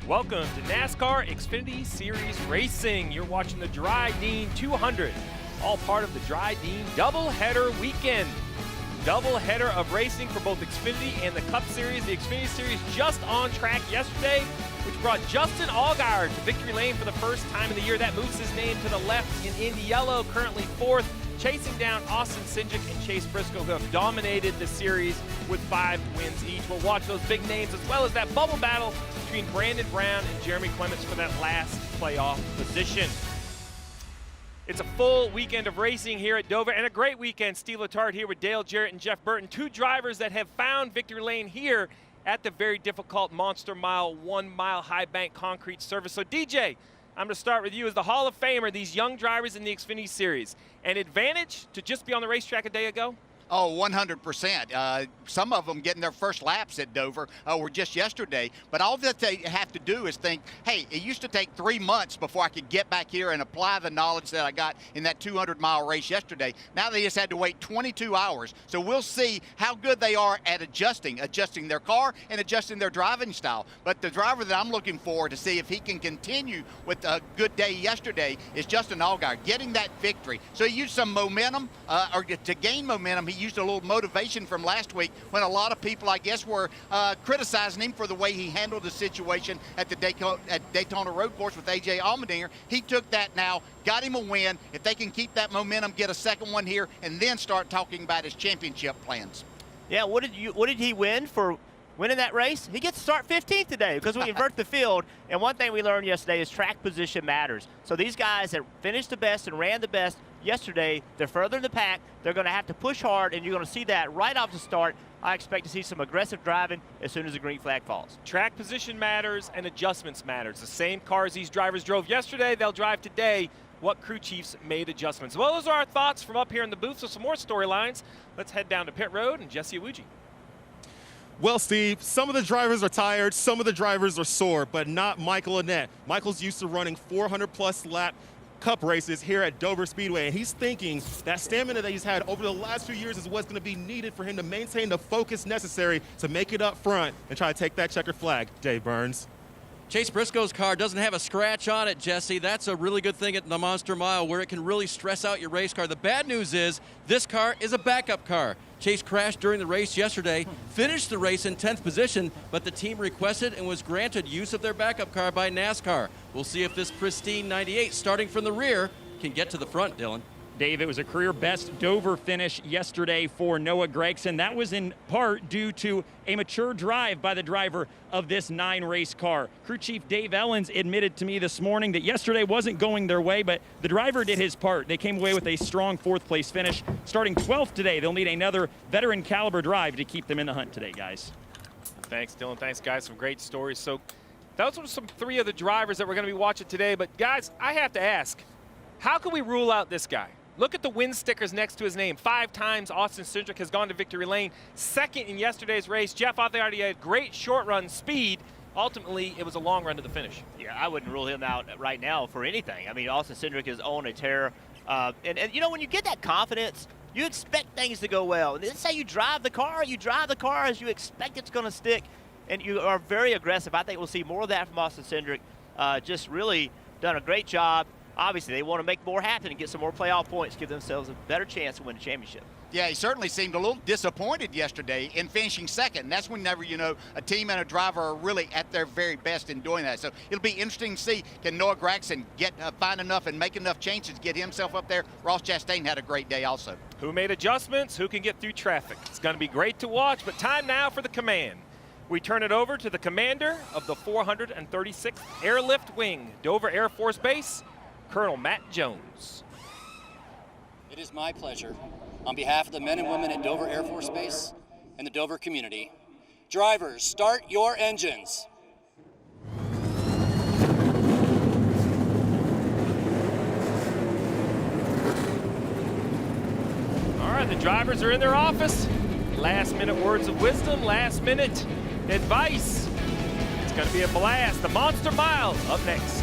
Welcome to NASCAR Xfinity Series Racing. You're watching the Drydene 200, all part of the Drydene doubleheader weekend. Doubleheader of racing for both Xfinity and the Cup Series. The Xfinity Series just on track yesterday, which brought Justin Allgaier to victory lane for the first time in the year. That moves his name to the left in Indy Yellow, currently fourth, chasing down Austin Cindric and Chase Briscoe, who have dominated the series with 5 wins each. We'll watch those big names as well as that bubble battle between Brandon Brown and Jeremy Clements for that last playoff position. It's a full weekend of racing here at Dover, and a great weekend. Steve Letarte here with Dale Jarrett and Jeff Burton, 2 drivers that have found victory lane here at the very difficult Monster Mile 1 mile high bank concrete surface. So DJ, I'm going to start with you as the Hall of Famer, these young drivers in the Xfinity Series. An advantage to just be on the racetrack a day ago? Oh, 100%. Some of them getting their first laps at Dover were just yesterday. But all that they have to do is think, hey, it used to take 3 months before I could get back here and apply the knowledge that I got in that 200-mile race yesterday. Now they just had to wait 22 hours. So we'll see how good they are at adjusting their car and adjusting their driving style. But the driver that I'm looking for to see if he can continue with a good day yesterday is Justin Allgaier, getting that victory. So he used some momentum, or to gain momentum, he used a little motivation from last week when a lot of people, I guess, were criticizing him for the way he handled the situation at the Daytona Road Course with A.J. Allmendinger. He took that now, got him a win. If they can keep that momentum, get a second one here, and then start talking about his championship plans. Yeah, what did he win for winning that race? He gets to start 15th today because we invert the field. And one thing we learned yesterday is track position matters. So these guys that finished the best and ran the best yesterday, they're further in the pack. They're going to have to push hard, and you're going to see that right off the start. I expect to see some aggressive driving as soon as the green flag falls. Track position matters and adjustments matters. The same cars these drivers drove yesterday, they'll drive today. What crew chiefs made adjustments? Well, those are our thoughts from up here in the booth. So some more storylines. Let's head down to pit road and Jesse Awuji. Well, Steve, some of the drivers are tired, some of the drivers are sore, but not Michael Annett. Michael's used to running 400-plus lap Cup races here at Dover Speedway, and he's thinking that stamina that he's had over the last few years is what's going to be needed for him to maintain the focus necessary to make it up front and try to take that checkered flag. Dave Burns. Chase Briscoe's car doesn't have a scratch on it, Jesse. That's a really good thing at the Monster Mile where it can really stress out your race car. The bad news is this car is a backup car. Chase crashed during the race yesterday, finished the race in 10th position, but the team requested and was granted use of their backup car by NASCAR. We'll see if this pristine 98 starting from the rear can get to the front, Dylan. Dave, it was a career best Dover finish yesterday for Noah Gragson. That was in part due to a mature drive by the driver of this 9-race car. Crew Chief Dave Ellens admitted to me this morning that yesterday wasn't going their way, but the driver did his part. They came away with a strong 4th-place finish. Starting 12th today, they'll need another veteran caliber drive to keep them in the hunt today, guys. Thanks, Dylan. Thanks, guys. Some great stories. So those were some 3 of the drivers that we're going to be watching today. But, guys, I have to ask, how can we rule out this guy? Look at the win stickers next to his name. 5 times Austin Cindric has gone to victory lane. 2nd in yesterday's race. Jeff out there already had great short run speed. Ultimately, it was a long run to the finish. Yeah, I wouldn't rule him out right now for anything. I mean, Austin Cindric is on a tear. And you know, when you get that confidence, you expect things to go well. This is how you drive the car. You drive the car as you expect it's going to stick. And you are very aggressive. I think we'll see more of that from Austin Cindric. Just really done a great job. Obviously, they want to make more happen and get some more playoff points, give themselves a better chance to win the championship. Yeah, he certainly seemed a little disappointed yesterday in finishing 2nd. And that's whenever, you know, a team and a driver are really at their very best in doing that. So it'll be interesting to see, can Noah Gragson find enough and make enough changes to get himself up there. Ross Chastain had a great day also. Who made adjustments? Who can get through traffic? It's going to be great to watch, but time now for the command. We turn it over to the commander of the 436th Airlift Wing, Dover Air Force Base, Colonel Matt Jones. It is my pleasure, on behalf of the men and women at Dover Air Force Base and the Dover community, drivers, start your engines. All right, the drivers are in their office. Last minute words of wisdom, last minute advice. It's going to be a blast. The Monster Mile up next.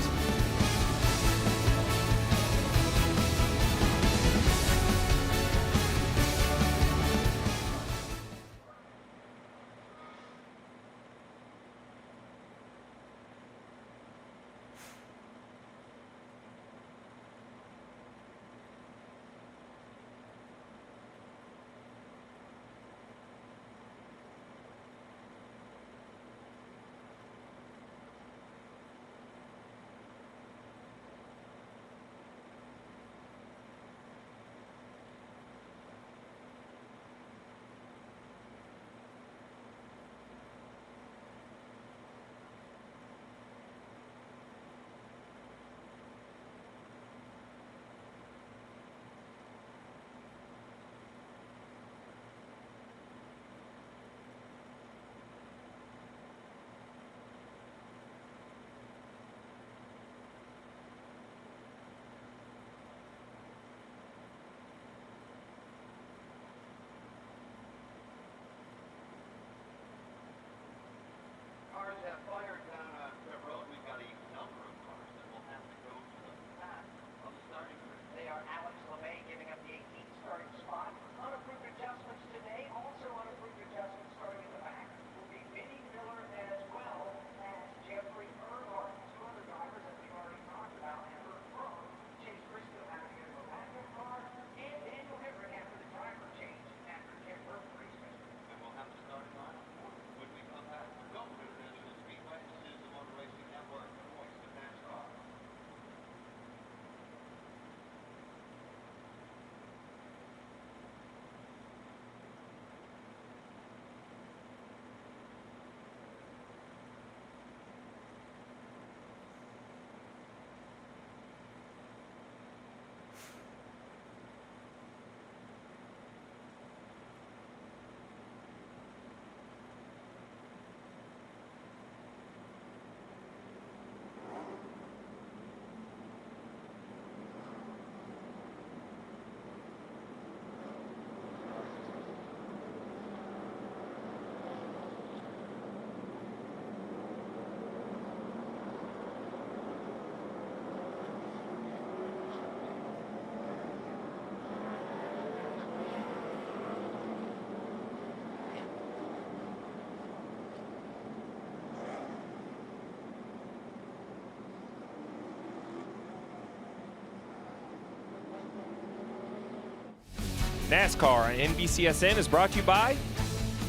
NASCAR on NBCSN is brought to you by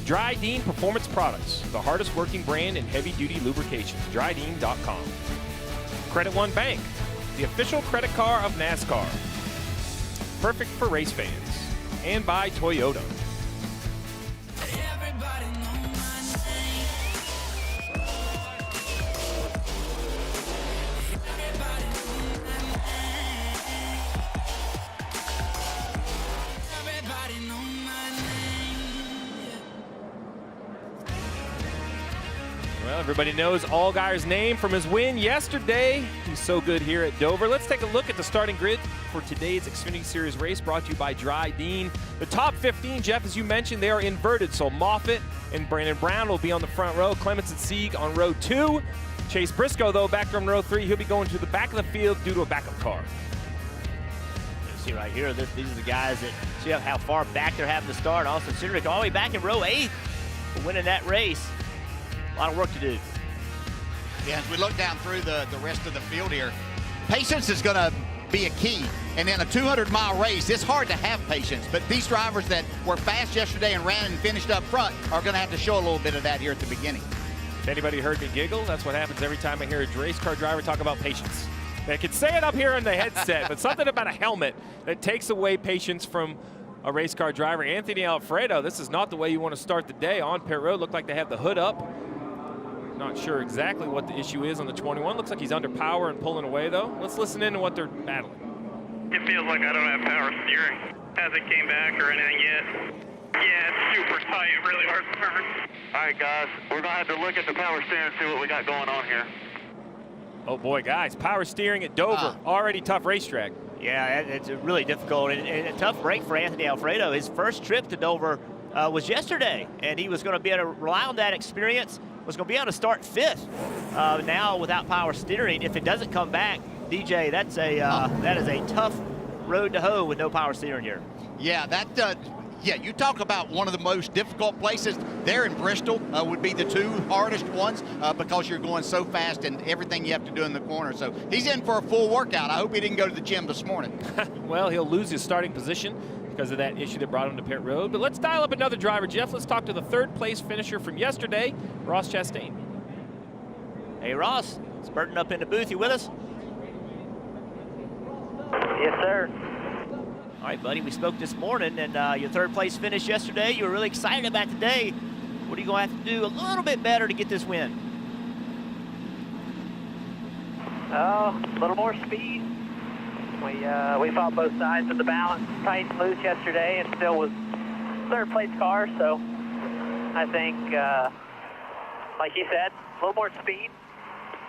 Drydene Performance Products, the hardest working brand in heavy-duty lubrication. Drydene.com. Credit One Bank, the official credit card of NASCAR. Perfect for race fans. And by Toyota. Well, everybody knows Allgaier's name from his win yesterday. He's so good here at Dover. Let's take a look at the starting grid for today's Xfinity Series race, brought to you by Drydene. The top 15, Jeff, as you mentioned, they are inverted. So Moffitt and Brandon Brown will be on the front row. Clements and Sieg on row 2. Chase Briscoe, though, back from row 3. He'll be going to the back of the field due to a backup car. You see right here, these are the guys that see how far back they're having to start. Austin Cindric all the way back in row 8 for winning that race. A lot of work to do. Yeah, as we look down through the rest of the field here, patience is going to be a key. And in a 200-mile race, it's hard to have patience. But these drivers that were fast yesterday and ran and finished up front are going to have to show a little bit of that here at the beginning. If anybody heard me giggle, that's what happens every time I hear a race car driver talk about patience. They can say it up here in the headset, but something about a helmet that takes away patience from a race car driver. Anthony Alfredo, this is not the way you want to start the day on pit road. Looked like they have the hood up. Not sure exactly what the issue is on the 21. Looks like he's under power and pulling away, though. Let's listen in to what they're battling. It feels like I don't have power steering. Hasn't came back or anything yet. Yeah, it's super tight, really hard to turn. All right, guys, we're going to have to look at the power steering and see what we got going on here. Oh, boy, guys, power steering at Dover. Already tough racetrack. Yeah, it's really difficult and a tough break for Anthony Alfredo. His first trip to Dover was yesterday, and he was going to be able to rely on that experience, was going to be able to start 5th. Now without power steering, if it doesn't come back, DJ, that is a tough road to hoe with no power steering here. Yeah, yeah, you talk about one of the most difficult places there in Bristol would be the 2 hardest ones because you're going so fast and everything you have to do in the corner. So he's in for a full workout. I hope he didn't go to the gym this morning. Well, he'll lose his starting position because of that issue that brought him to pit road. But let's dial up another driver, Jeff. Let's talk to the 3rd place finisher from yesterday, Ross Chastain. Hey, Ross, spurting up in the booth. You with us? Yes, sir. All right, buddy, we spoke this morning, and your 3rd place finish yesterday. You were really excited about today. What are you going to have to do a little bit better to get this win? A little more speed. We fought both sides of the balance, tight and loose yesterday, and still was 3rd place car. So I think, like you said, a little more speed,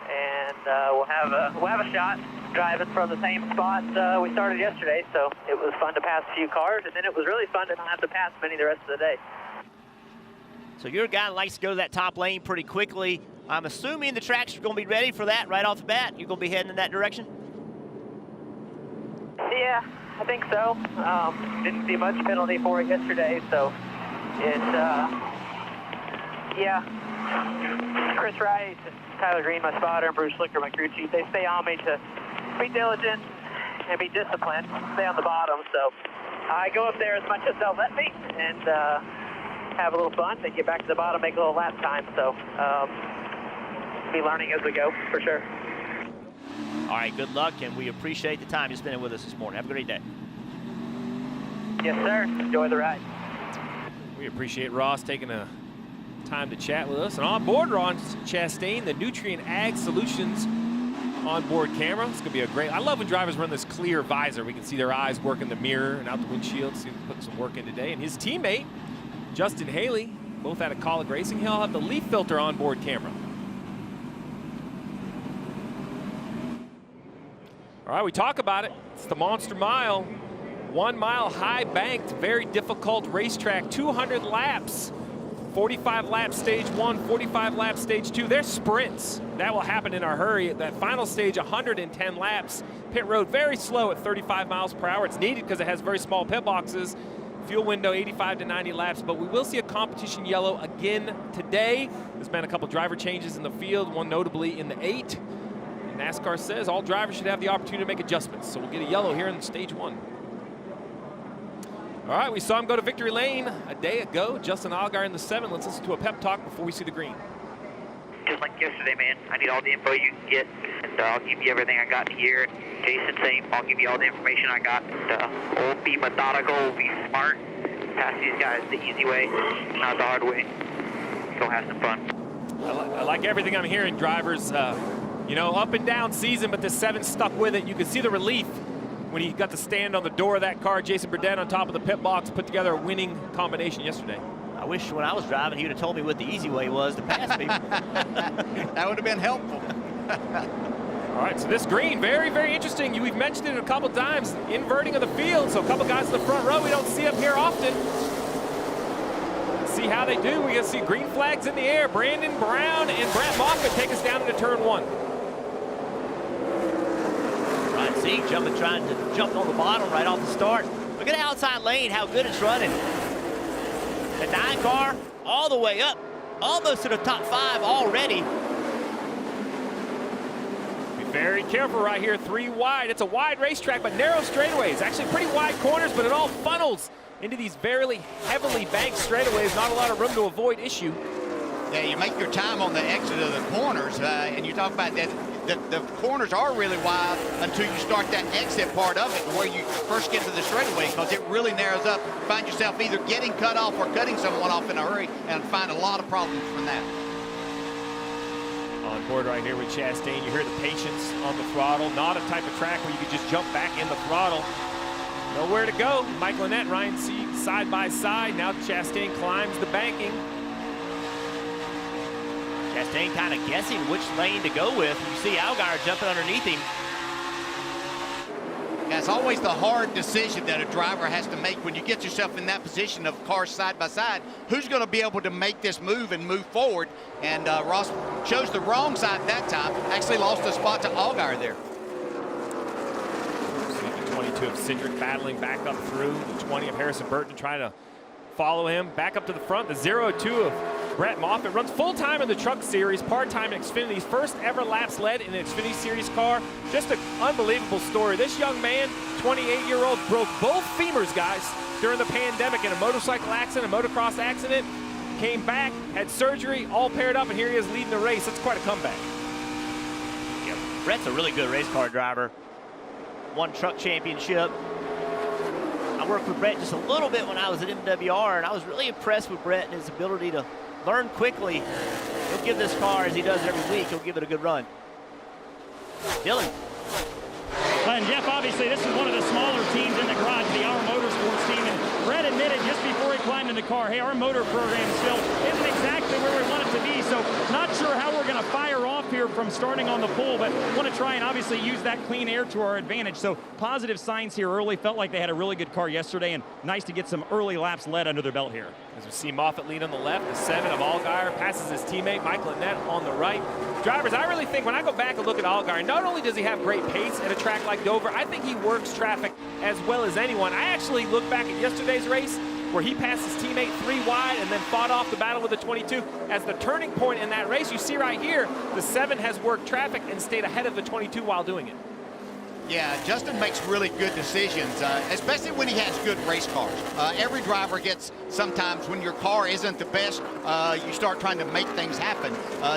and we'll have a shot driving from the same spot we started yesterday. So it was fun to pass a few cars, and then it was really fun to not have to pass many the rest of the day. So you're a guy that likes to go to that top lane pretty quickly. I'm assuming the tracks are going to be ready for that right off the bat. You're going to be heading in that direction? Yeah, I think so. Didn't see much penalty for it yesterday, so yeah. Chris Wright, Tyler Green, my spotter, and Bruce Slicker, my crew chief, they stay on me to be diligent and be disciplined, stay on the bottom. So I go up there as much as they'll let me and have a little fun, then get back to the bottom, make a little lap time. So be learning as we go, for sure. All right, good luck, and we appreciate the time you spent with us this morning. Have a great day. Yes, sir. Enjoy the ride. We appreciate Ross taking a time to chat with us. And on board, Ron Chastain, the Nutrient Ag Solutions onboard camera. It's going to be a great. I love when drivers run this clear visor. We can see their eyes work in the mirror and out the windshield. See them putting some work in today. And his teammate, Justin Haley, both out of Colleague Racing, he'll have the leaf filter onboard camera. All right, we talk about it. It's the Monster Mile. 1 mile high banked, very difficult racetrack, 200 laps. 45 laps stage 1, 45 laps stage 2. They're sprints. That will happen in a hurry. That final stage, 110 laps. Pit road very slow at 35 miles per hour. It's needed because it has very small pit boxes. Fuel window 85 to 90 laps, but we will see a competition yellow again today. There's been a couple driver changes in the field, one notably in the 8. And NASCAR says all drivers should have the opportunity to make adjustments. So we'll get a yellow here in stage 1. All right, we saw him go to victory lane a day ago. Justin Allgaier in the 7. Let's listen to a pep talk before we see the green. Just like yesterday, man. I need all the info you can get, and I'll give you everything I got here. Jason, same. I'll give you all the information I got. We'll be methodical, we'll be smart, pass these guys the easy way, not the hard way. Go have some fun. I like everything I'm hearing, drivers. You know, up and down season, but the 7 stuck with it. You can see the relief when he got to stand on the door of that car. Jason Drydene on top of the pit box put together a winning combination yesterday. I wish when I was driving, he would have told me what the easy way was to pass people. That would have been helpful. All right, so this green, very, very interesting. We've mentioned it a couple times, inverting of the field. So a couple guys in the front row we don't see up here often. Let's see how they do. We're gonna see green flags in the air. Brandon Brown and Brett Moffitt take us down into turn 1. Ryan Sieg trying to jump on the bottom right off the start. Look at the outside lane, how good it's running. The 9 car all the way up, almost to the top 5 already. Be very careful right here, 3 wide. It's a wide racetrack, but narrow straightaways. Actually pretty wide corners, but it all funnels into these very heavily banked straightaways. Not a lot of room to avoid issue. Yeah, you make your time on the exit of the corners, and you talk about that. The corners are really wide until you start that exit part of it, where you first get to the straightaway, because it really narrows up. Find yourself either getting cut off or cutting someone off in a hurry, and find a lot of problems from that. On board right here with Chastain, you hear the patience on the throttle. Not a type of track where you can just jump back in the throttle. Nowhere to go. Michael Annett, Ryan Sieg side by side. Now Chastain climbs the banking. Chastain kind of guessing which lane to go with. You see Allgaier jumping underneath him. Yeah, it's always the hard decision that a driver has to make when you get yourself in that position of cars side by side. Who's going to be able to make this move and move forward? And Ross chose the wrong side that time. Actually lost a spot to Allgaier there. See the 22 of Cindric battling back up through. The 20 of Harrison Burton trying to follow him back up to the front. The 02 of Brett Moffitt runs full-time in the Truck Series, part-time in Xfinity's first ever laps led in an Xfinity Series car. Just an unbelievable story. This young man, 28-year-old, broke both femurs, guys, during the pandemic in a motorcycle accident, a motocross accident. Came back, had surgery, all paired up, and here he is leading the race. That's quite a comeback. Yeah, Brett's a really good race car driver. Won truck championship. I worked with Brett just a little bit when I was at MWR, and I was really impressed with Brett and his ability to learn quickly. He'll give this car, as he does every week, he'll give it a good run. Dylan. And Jeff, obviously, this is one of the smaller teams in the garage, the Our Motorsports team. And Brett admitted just before he climbed in the car, hey, our motor program still isn't exactly where we want it to be. So not sure how we're going to fire off here from starting on the pole, but want to try and obviously use that clean air to our advantage. So positive signs here early. Felt like they had a really good car yesterday, and nice to get some early laps led under their belt here. As we see Moffitt lead on the left, the 7 of Allgaier passes his teammate Michael Annett on the right. Drivers, I really think when I go back and look at Allgaier, not only does he have great pace at a track like Dover, I think he works traffic as well as anyone. I actually look back at yesterday's race where he passed his teammate 3 wide and then fought off the battle with the 22. As the turning point in that race, you see right here, the 7 has worked traffic and stayed ahead of the 22 while doing it. Yeah, Justin makes really good decisions, especially when he has good race cars. Every driver gets, sometimes when your car isn't the best, you start trying to make things happen.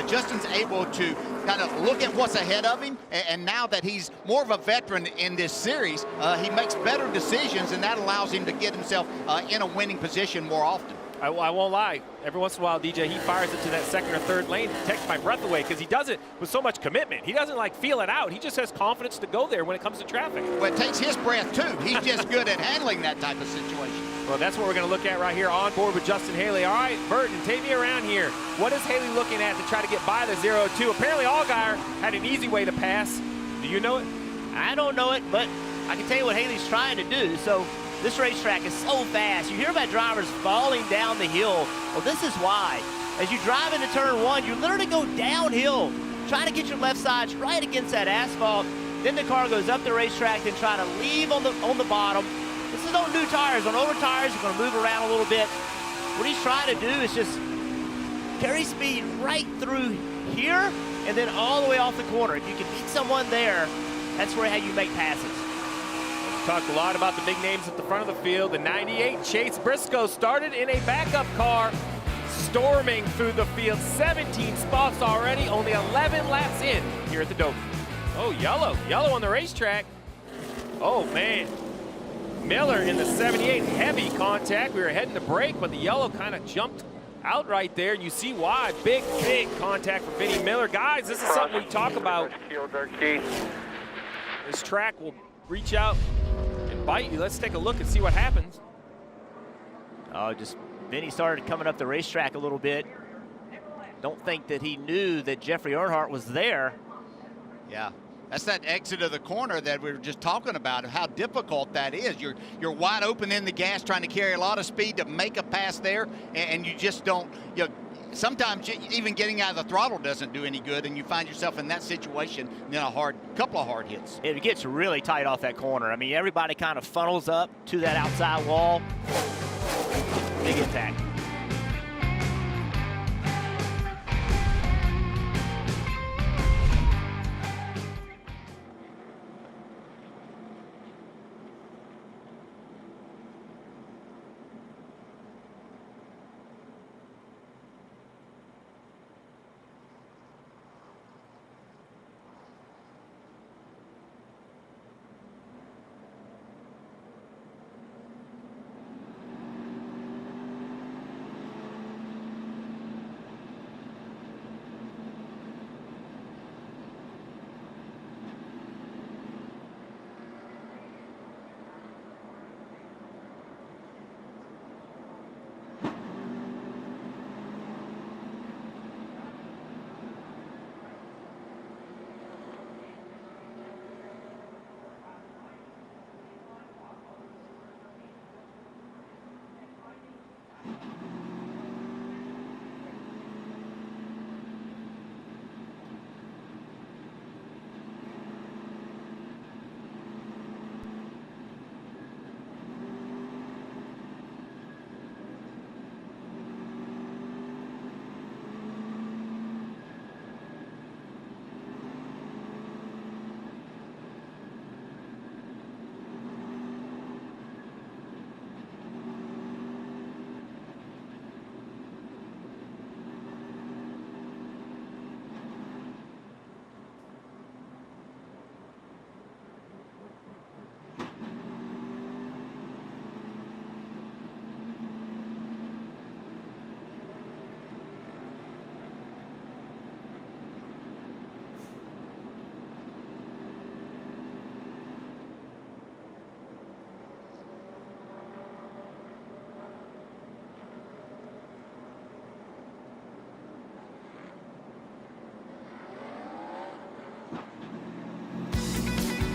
Justin's able to kind of look at what's ahead of him, and now that he's more of a veteran in this series, he makes better decisions, and that allows him to get himself in a winning position more often. I won't lie. Every once in a while, DJ, he fires it to that second or third lane to take my breath away because he does it with so much commitment. He doesn't like feel it out. He just has confidence to go there when it comes to traffic. Well, it takes his breath too. He's just good at handling that type of situation. Well, that's what we're going to look at right here on board with Justin Haley. All right, Burton, take me around here. What is Haley looking at to try to get by the 02? Apparently, Allgaier had an easy way to pass. Do you know it? I don't know it, but I can tell you what Haley's trying to do. So this racetrack is so fast. You hear about drivers falling down the hill. Well, this is why. As you drive into turn 1, you literally go downhill, trying to get your left sides right against that asphalt. Then the car goes up the racetrack and try to leave on the bottom. This is on new tires. On over tires, you're going to move around a little bit. What he's trying to do is just carry speed right through here and then all the way off the corner. If you can beat someone there, that's how you make passes. Talked a lot about the big names at the front of the field. The 98 Chase Briscoe started in a backup car, storming through the field. 17 spots already, only 11 laps in here at the Dover. Oh, yellow on the racetrack. Oh, man. Miller in the 78, heavy contact. We were heading to break, but the yellow kind of jumped out right there. You see why. Big contact for Vinnie Miller. Guys, this is something we talk about. This track will reach out and bite you. Let's take a look and see what happens. Oh, Vinnie started coming up the racetrack a little bit. Don't think that he knew that Jeffrey Earnhardt was there. Yeah. That's that exit of the corner that we were just talking about, how difficult that is. You're wide open in the gas, trying to carry a lot of speed to make a pass there, and you just don't. Sometimes even getting out of the throttle doesn't do any good, and you find yourself in that situation, and then a couple of hard hits. It gets really tight off that corner. I mean, everybody kind of funnels up to that outside wall. Big impact.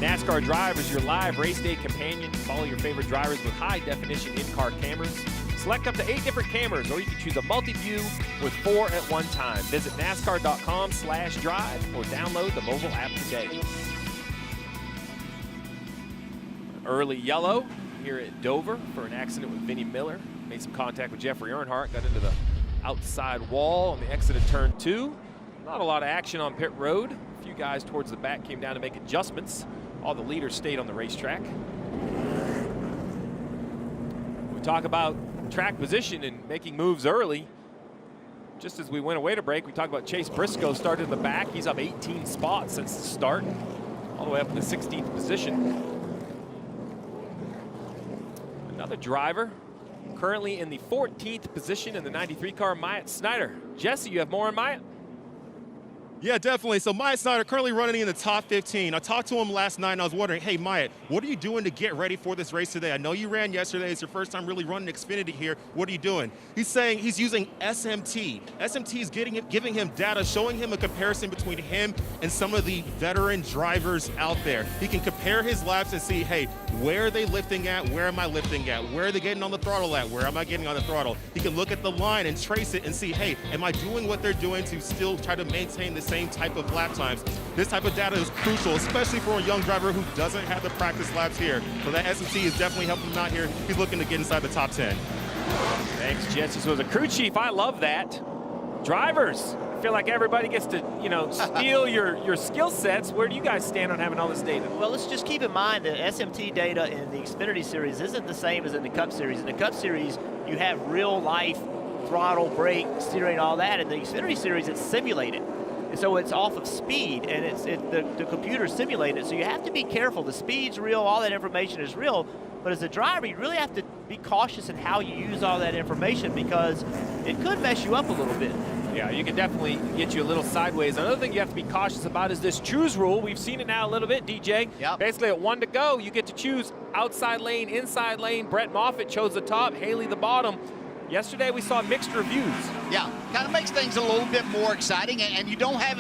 NASCAR Drive is your live race day companion. Follow your favorite drivers with high-definition in-car cameras. Select up to 8 different cameras, or you can choose a multi-view with 4 at one time. Visit NASCAR.com/drive or download the mobile app today. Early yellow here at Dover for an accident with Vinnie Miller. Made some contact with Jeffrey Earnhardt, got into the outside wall on the exit of turn 2. Not a lot of action on pit road. A few guys towards the back came down to make adjustments. All the leaders stayed on the racetrack. We talk about track position and making moves early. Just as we went away to break, we talked about Chase Briscoe started in the back. He's up 18 spots since the start, all the way up to the 16th position. Another driver currently in the 14th position in the 93 car, Myatt Snyder. Jesse, you have more on Myatt? Yeah, definitely. So Myatt Snyder currently running in the top 15. I talked to him last night and I was wondering, hey, Myatt, what are you doing to get ready for this race today? I know you ran yesterday. It's your first time really running Xfinity here. What are you doing? He's saying he's using SMT. SMT is giving him data, showing him a comparison between him and some of the veteran drivers out there. He can compare his laps and see, hey, where are they lifting at? Where am I lifting at? Where are they getting on the throttle at? Where am I getting on the throttle? He can look at the line and trace it and see, hey, am I doing what they're doing to still try to maintain the same type of lap times? This type of data is crucial, especially for a young driver who doesn't have the practice laps here. So that SMT is definitely helping him out here. He's looking to get inside the top 10. Thanks, Jesse. So as a crew chief, I love that. Drivers, I feel like everybody gets to, you know, steal your skill sets. Where do you guys stand on having all this data? Well, let's just keep in mind that SMT data in the Xfinity Series isn't the same as in the Cup Series. In the Cup Series, you have real life throttle, brake, steering, all that. In the Xfinity Series, it's simulated. And so it's off of speed, and the computer simulated. So you have to be careful. The speed's real, all that information is real. But as a driver, you really have to be cautious in how you use all that information, because it could mess you up a little bit. Yeah, you can definitely get you a little sideways. Another thing you have to be cautious about is this choose rule. We've seen it now a little bit, DJ. Yep. Basically, at 1 to go, you get to choose outside lane, inside lane. Brett Moffitt chose the top, Haley the bottom. Yesterday, we saw mixed reviews. Yeah, kind of makes things a little bit more exciting, and you don't have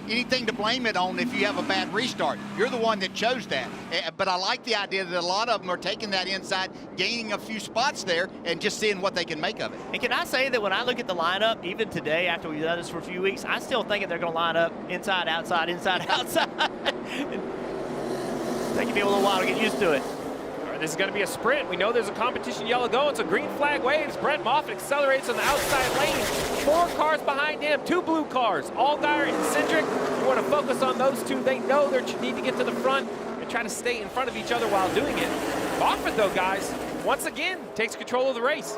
anything to blame it on if you have a bad restart. You're the one that chose that. But I like the idea that a lot of them are taking that inside, gaining a few spots there, and just seeing what they can make of it. And can I say that when I look at the lineup, even today, after we've done this for a few weeks, I still think that they're going to line up inside, outside, inside, outside. Taking me a little while to get used to it. All right, this is going to be a sprint. We know there's a competition yellow going, so green flag waves. Brett Moffitt accelerates on the outside lane. 4 cars behind him, 2 blue cars. Allgaier and Cindric. You want to focus on those two. They know they need to get to the front and try to stay in front of each other while doing it. Moffitt, though, guys, once again, takes control of the race.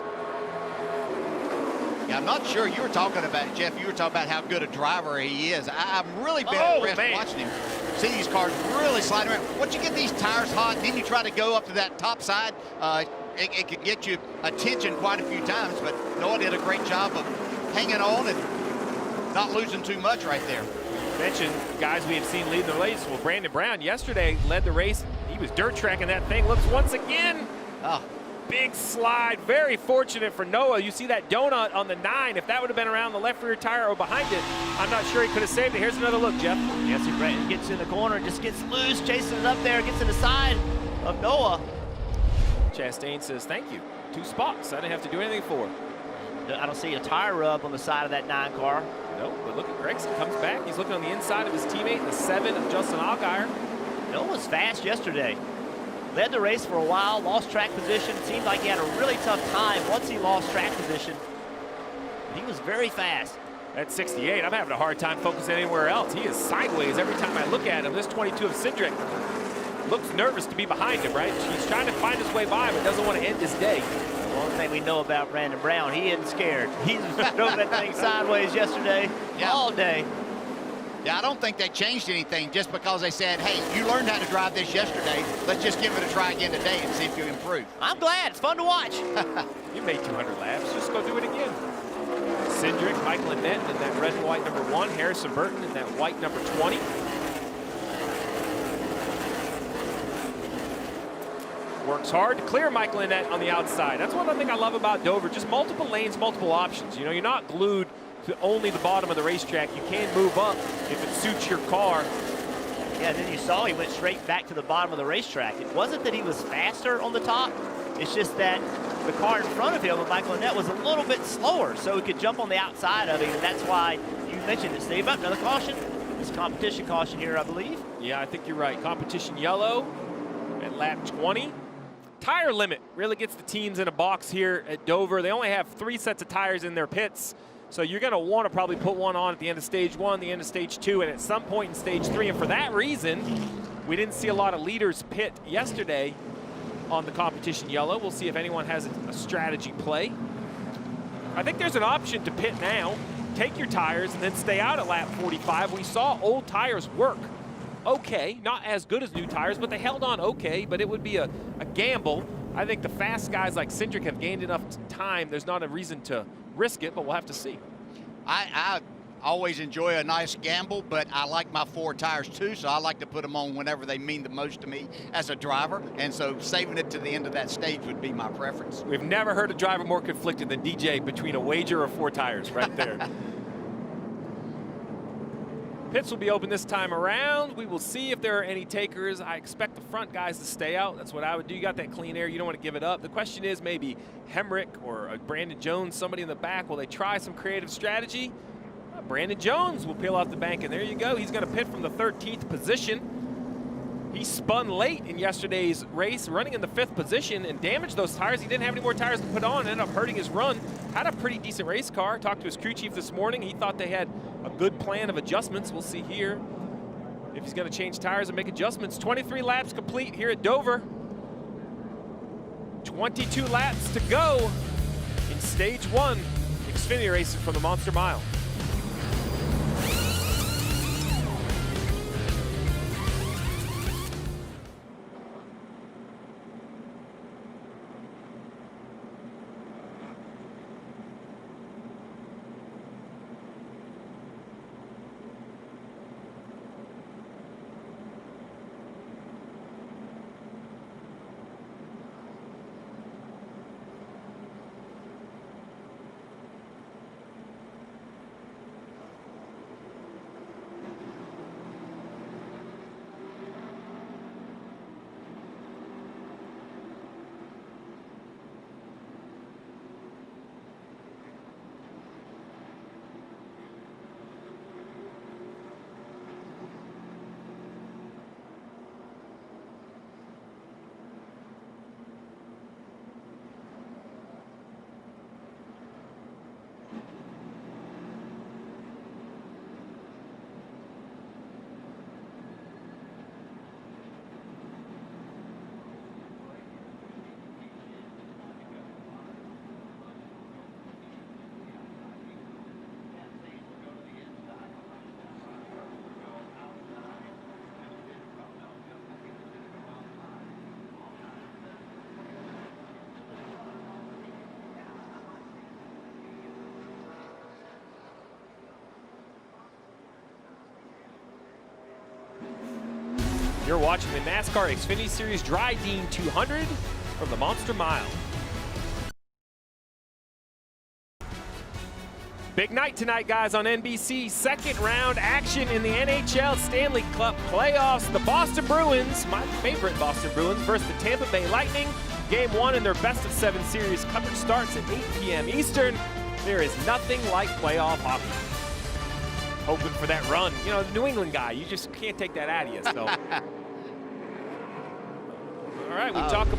Yeah, I'm not sure. You were talking about, Jeff, you were talking about how good a driver he is. I've really been impressed watching him. See these cars really sliding around. Once you get these tires hot, then you try to go up to that top side, it can get you attention quite a few times, but Noah did a great job of hanging on and not losing too much right there. Mentioned guys we have seen lead the race. Well, Brandon Brown yesterday led the race. He was dirt tracking that thing. Looks once again. Oh. Big slide. Very fortunate for Noah. You see that donut on the 9. If that would have been around the left rear tire or behind it, I'm not sure he could have saved it. Here's another look, Jeff. Yes, Brandon gets in the corner, just gets loose, chasing it up there, gets in the side of Noah. Chastain says, thank you. 2 spots. I didn't have to do anything for. I don't see a tire rub on the side of that 9 car. No, but look at Gregson comes back. He's looking on the inside of his teammate, the 7 of Justin Allgaier. Noah was fast yesterday. Led the race for a while, lost track position. Seemed like he had a really tough time once he lost track position. He was very fast. At 68, I'm having a hard time focusing anywhere else. He is sideways every time I look at him. This 22 of Cindric looks nervous to be behind him, right? He's trying to find his way by, but doesn't want to end his day. The one thing we know about Brandon Brown, he isn't scared. He's drove that thing sideways yesterday, all day. Yeah, I don't think they changed anything just because they said, hey, you learned how to drive this yesterday. Let's just give it a try again today and see if you improve. I'm glad. It's fun to watch. You made 200 laps. Just go do it again. Cindric, Michael Annett in that red and white number 1. Harrison Burton in that white number 20. Works hard to clear Michael Annett on the outside. That's one thing I love about Dover. Just multiple lanes, multiple options. You know, you're not glued to only the bottom of the racetrack. You can move up if it suits your car. Yeah, and then you saw he went straight back to the bottom of the racetrack. It wasn't that he was faster on the top. It's just that the car in front of him, Michael Annett, was a little bit slower, so he could jump on the outside of him, and that's why you mentioned it, Steve. Another caution. It's competition caution here, I believe. Yeah, I think you're right. Competition yellow at lap 20. Tire limit really gets the teams in a box here at Dover. They only have 3 sets of tires in their pits. So you're going to want to probably put one on at the end of stage 1, the end of stage 2, and at some point in stage 3. And for that reason, we didn't see a lot of leaders pit yesterday on the competition yellow. We'll see if anyone has a strategy play. I think there's an option to pit now, take your tires, and then stay out at lap 45. We saw old tires work okay, not as good as new tires, but they held on okay, but it would be a gamble. I think the fast guys like Cindric have gained enough time. There's not a reason to risk it, but we'll have to see. I always enjoy a nice gamble, but I like my 4 tires too, so I like to put them on whenever they mean the most to me as a driver, and so saving it to the end of that stage would be my preference. We've never heard a driver more conflicted than DJ between a wager or 4 tires right there. Pits will be open this time around. We will see if there are any takers. I expect the front guys to stay out. That's what I would do. You got that clean air. You don't want to give it up. The question is maybe Hemrick or Brandon Jones, somebody in the back. Will they try some creative strategy? Brandon Jones will peel off the bank, and there you go. He's going to pit from the 13th position. He spun late in yesterday's race, running in the 5th position, and damaged those tires. He didn't have any more tires to put on, ended up hurting his run. Had a pretty decent race car. Talked to his crew chief this morning. He thought they had a good plan of adjustments. We'll see here if he's going to change tires and make adjustments. 23 laps complete here at Dover. 22 laps to go in stage 1 Xfinity racing from the Monster Mile. You're watching the NASCAR Xfinity Series Drydene 200 from the Monster Mile. Big night tonight, guys, on NBC. Second round action in the NHL Stanley Cup playoffs. The Boston Bruins, my favorite Boston Bruins, versus the Tampa Bay Lightning. Game 1 in their best-of-7 series. Coverage starts at 8 p.m. Eastern. There is nothing like playoff hockey. Hoping for that run. You know, the New England guy, you just can't take that out of you. So. All right, we talk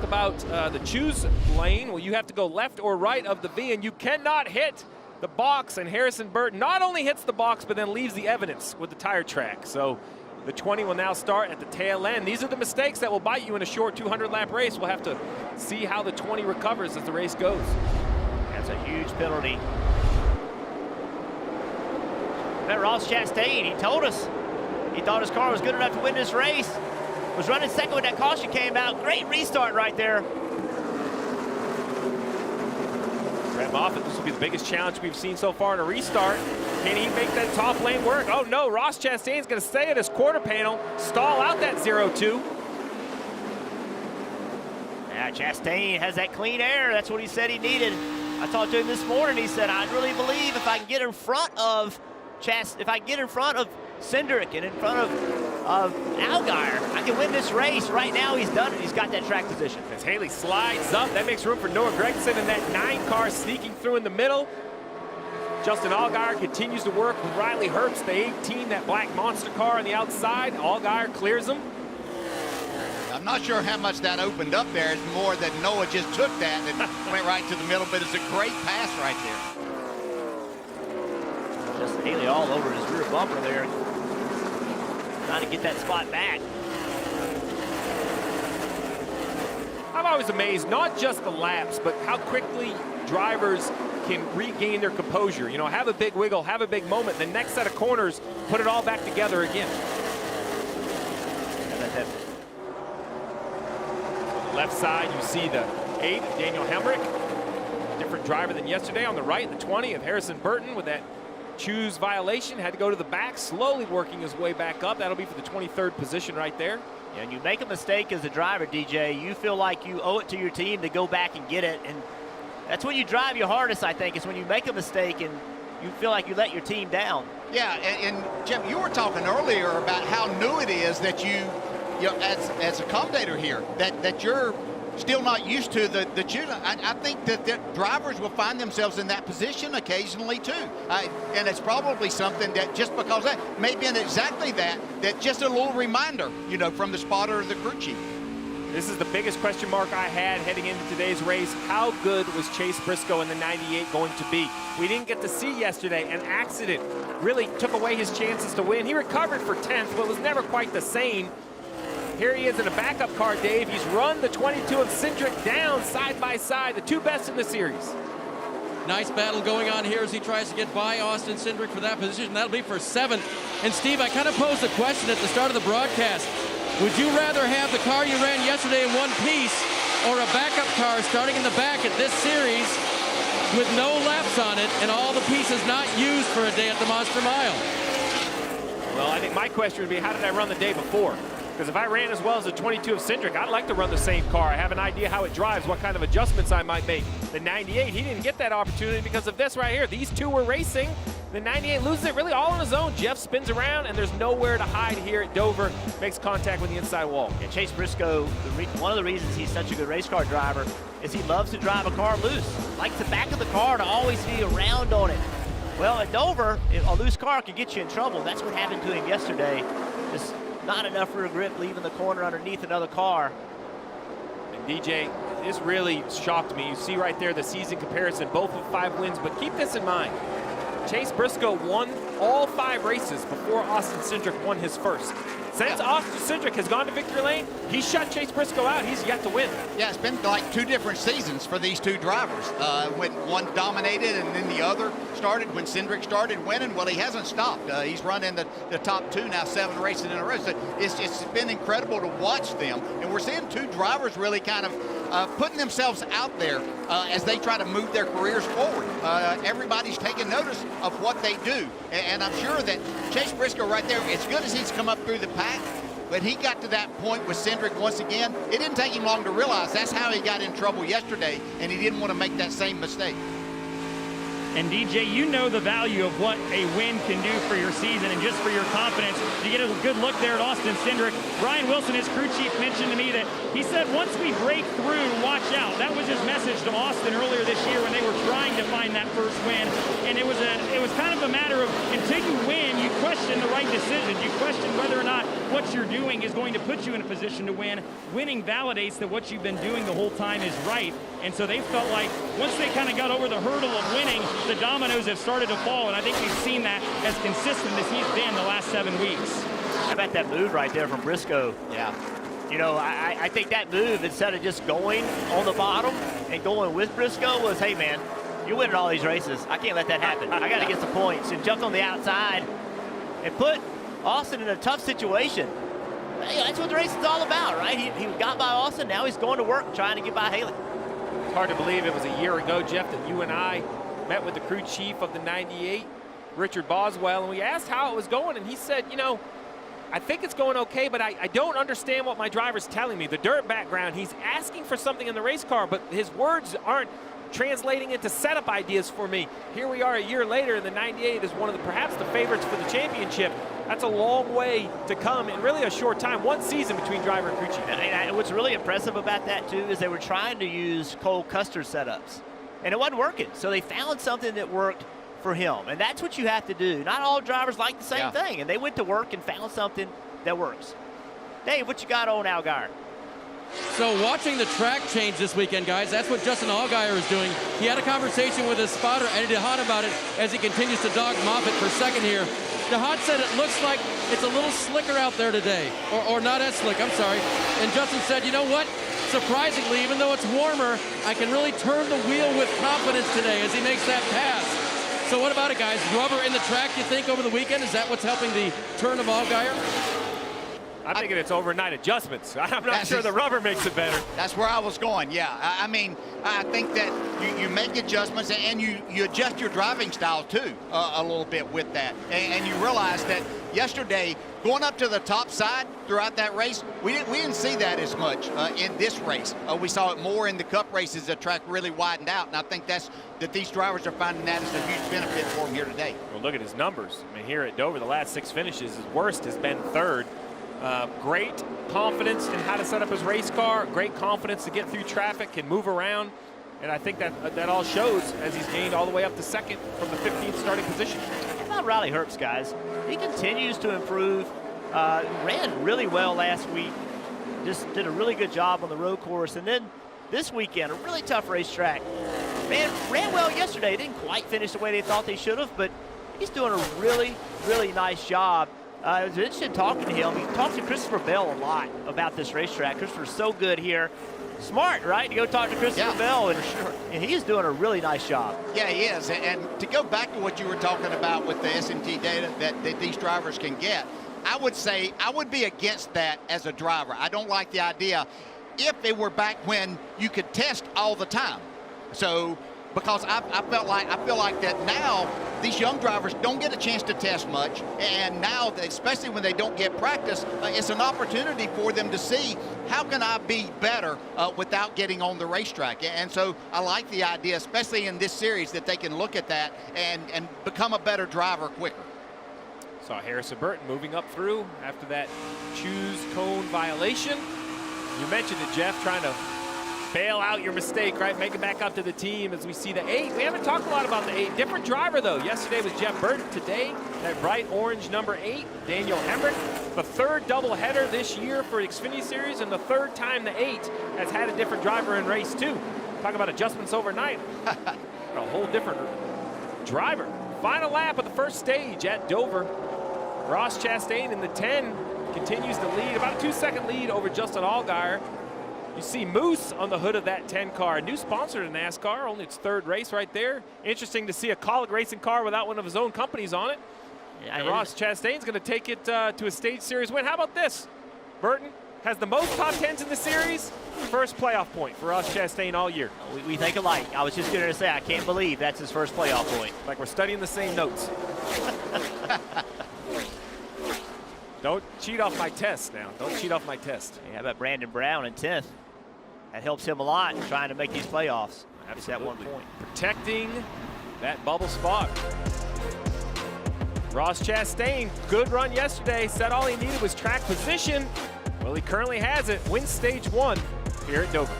about the choose lane. Well, you have to go left or right of the V, and you cannot hit the box. And Harrison Burton not only hits the box, but then leaves the evidence with the tire track. So the 20 will now start at the tail end. These are the mistakes that will bite you in a short 200-lap race. We'll have to see how the 20 recovers as the race goes. That's a huge penalty. That Ross Chastain, he told us he thought his car was good enough to win this race. Was running second when that caution came out. Great restart right there. Brad Moffitt, this will be the biggest challenge we've seen so far in a restart. Can he make that top lane work? Oh no, Ross Chastain's gonna stay at his quarter panel, stall out that 0-2. Yeah, Chastain has that clean air. That's what he said he needed. I talked to him this morning. He said, I really believe if I can get in front of Cindric and in front of Allgaier, I can win this race. Right now, he's done it. He's got that track position. As Haley slides up, that makes room for Noah Gragson and that 9 car sneaking through in the middle. Justin Allgaier continues to work with Riley Herbst, the 18, that black monster car on the outside. Allgaier clears him. I'm not sure how much that opened up there. It's more that Noah just took that and went right to the middle, but it's a great pass right there. Just Haley all over his rear bumper there, trying to get that spot back. I'm always amazed, not just the laps, but how quickly drivers can regain their composure. You know, have a big wiggle, have a big moment, the next set of corners, put it all back together again. On the left side, you see the 8, Daniel Hemrick. Different driver than yesterday. On the right, the 20 of Harrison Burton with that choose violation. Had to go to the back, slowly working his way back up. That'll be for the 23rd position right there. Yeah, and you make a mistake as a driver, DJ, you feel like you owe it to your team to go back and get it. And that's when you drive your hardest, I think, is when you make a mistake and you feel like you let your team down. Yeah, and Jim, you were talking earlier about how new it is that you know, as a commentator here, that you're still not used to the choosing. I think that the drivers will find themselves in that position occasionally too. And it's probably something that just because that may be exactly that just a little reminder, you know, from the spotter or the crew chief. This is the biggest question mark I had heading into today's race. How good was Chase Briscoe in the 98 going to be? We didn't get to see yesterday. An accident really took away his chances to win. He recovered for 10th, but was never quite the same. Here he is in a backup car, Dave. He's run the 22 of Cindric down side by side, the two best in the series. Nice battle going on here as he tries to get by Austin Cindric for that position. That'll be for 7th. And Steve, I kind of posed a question at the start of the broadcast. Would you rather have the car you ran yesterday in one piece or a backup car starting in the back at this series with no laps on it and all the pieces not used for a day at the Monster Mile? Well, I think my question would be, how did I run the day before? Because if I ran as well as the 22 of Cindric, I'd like to run the same car. I have an idea how it drives, what kind of adjustments I might make. The 98, he didn't get that opportunity because of this right here. These two were racing. The 98 loses it really all on his own. Jeff spins around, and there's nowhere to hide here at Dover. Makes contact with the inside wall. Yeah, Chase Briscoe, one of the reasons he's such a good race car driver is he loves to drive a car loose. Likes the back of the car to always be around on it. Well, at Dover, a loose car can get you in trouble. That's what happened to him yesterday. Just not enough rear grip, leaving the corner underneath another car. And DJ, this really shocked me. You see right there the season comparison, both with 5 wins, but keep this in mind. Chase Briscoe won all 5 races before Austin Cindric won his first. Since Austin Cindric has gone to victory lane, he shut Chase Briscoe out. He's yet to win. Yeah, it's been like 2 different seasons for these 2 drivers. When one dominated and then the other started. When Cindric started winning, well, he hasn't stopped. He's run in the top 2 now, 7 races in a row. So it's been incredible to watch them. And we're seeing 2 drivers really kind of putting themselves out there as they try to move their careers forward. Everybody's taking notice of what they do. And I'm sure that Chase Briscoe right there, as good as he's come up through the pack, when he got to that point with Cindric once again, it didn't take him long to realize that's how he got in trouble yesterday, and he didn't want to make that same mistake. And DJ, you know the value of what a win can do for your season and just for your confidence. You get a good look there at Austin Cindric. Brian Wilson, his crew chief, mentioned to me that he said once we break through, watch out. That was his message to Austin earlier this year when they were trying to find that first win. And it was kind of a matter of until you win, you question the right decisions. You question whether or not what you're doing is going to put you in a position to win. Winning validates that what you've been doing the whole time is right. And so they felt like once they kind of got over the hurdle of winning, the dominoes have started to fall, and I think we've seen that as consistent as he's been the last 7 weeks. How about that move right there from Briscoe? Yeah. You know, I think that move, instead of just going on the bottom and going with Briscoe, was, hey, man, you're winning all these races. I can't let that happen. I got to get some points. And jumped on the outside and put Austin in a tough situation. Hey, that's what the race is all about, right? He got by Austin. Now he's going to work trying to get by Haley. It's hard to believe it was a year ago, Jeff, that you and I met with the crew chief of the 98, Richard Boswell, and we asked how it was going, and he said, you know, I think it's going okay, but I don't understand what my driver's telling me. The dirt background, he's asking for something in the race car, but his words aren't translating into setup ideas for me. Here we are a year later, and the 98 is one of perhaps the favorites for the championship. That's a long way to come in really a short time. 1 season between driver and crew chief. And what's really impressive about that, too, is they were trying to use Cole Custer's setups, and it wasn't working. So they found something that worked for him, and that's what you have to do. Not all drivers like the same thing, and they went to work and found something that works. Dave, what you got on Allgaier? So watching the track change this weekend, guys, that's what Justin Allgaier is doing. He had a conversation with his spotter, Eddie DeHaan, about it as he continues to dog Moffitt for second here. DeHaan said it looks like it's a little slicker out there today, or not as slick, I'm sorry. And Justin said, you know what? Surprisingly, even though it's warmer, I can really turn the wheel with confidence today as he makes that pass. So what about it, guys? Rubber in the track, you think, over the weekend? Is that what's helping the turn of Allgaier? I'm thinking it's overnight adjustments. I'm not sure the rubber makes it better. That's where I was going, yeah. I mean, I think that you make adjustments and you adjust your driving style, too, a little bit with that. And you realize that yesterday, going up to the top side throughout that race, we didn't see that as much in this race. We saw it more in the Cup races. The track really widened out, and I think that these drivers are finding that as a huge benefit for them here today. Well, look at his numbers. I mean, here at Dover, the last 6 finishes, his worst has been 3rd. Great confidence in how to set up his race car, great confidence to get through traffic, can move around, and I think that all shows as he's gained all the way up to second from the 15th starting position. How about Riley Herbst, guys? He continues to improve. Ran really well last week. Just did a really good job on the road course, and then this weekend, a really tough racetrack. Ran well yesterday. Didn't quite finish the way they thought they should have, but he's doing a really, really nice job. I was interested in talking to him. He talked to Christopher Bell a lot about this racetrack. Christopher's so good here. Smart, right? To go talk to Christopher Bell, and he is doing a really nice job. Yeah, he is. And to go back to what you were talking about with the S&T data that these drivers can get, I would say I would be against that as a driver. I don't like the idea if it were back when you could test all the time. So, because I feel like that now these young drivers don't get a chance to test much, and now, especially when they don't get practice, it's an opportunity for them to see how can I be better without getting on the racetrack. And so I like the idea, especially in this series, that they can look at that and become a better driver quicker. Saw Harrison Burton moving up through after that choose cone violation. You mentioned it, Jeff, trying to bail out your mistake, right? Make it back up to the team as we see the 8. We haven't talked a lot about the 8. Different driver, though. Yesterday was Jeff Burton. Today, that bright orange number 8, Daniel Hemrick. The 3rd doubleheader this year for the Xfinity Series, and the 3rd time the 8 has had a different driver in race 2. Talk about adjustments overnight. A whole different driver. Final lap of the first stage at Dover. Ross Chastain in the 10 continues to lead, about a 2-second lead over Justin Allgaier. You see Moose on the hood of that 10 car, a new sponsor to NASCAR, only its 3rd race right there. Interesting to see a Colleague racing car without one of his own companies on it. Yeah, and Ross Chastain's going to take it to a stage series win. How about this? Burton has the most top 10s in the series. First playoff point for Ross Chastain all year. We think alike. I was just going to say, I can't believe that's his first playoff point. Like we're studying the same notes. Don't cheat off my test now. Don't cheat off my test. How about Brandon Brown in 10th? That helps him a lot in trying to make these playoffs. Absolutely. At 1 point. Protecting that bubble spot. Ross Chastain, good run yesterday. Said all he needed was track position. Well, he currently has it. Wins stage 1 here at Dover.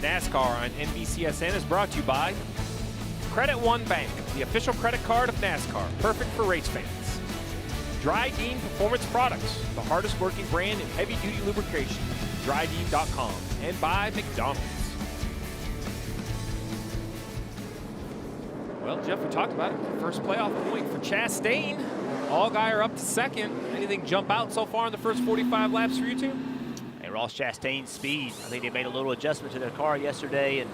NASCAR on NBCSN is brought to you by Credit One Bank, the official credit card of NASCAR, perfect for race fans. Drydene Performance Products, the hardest working brand in heavy-duty lubrication. Drydene.com. And by McDonald's. Well, Jeff, we talked about it. First playoff point for Chastain. Allgaier up to second. Anything jump out so far in the first 45 laps for you two? And Ross Chastain's speed. I think they made a little adjustment to their car yesterday, and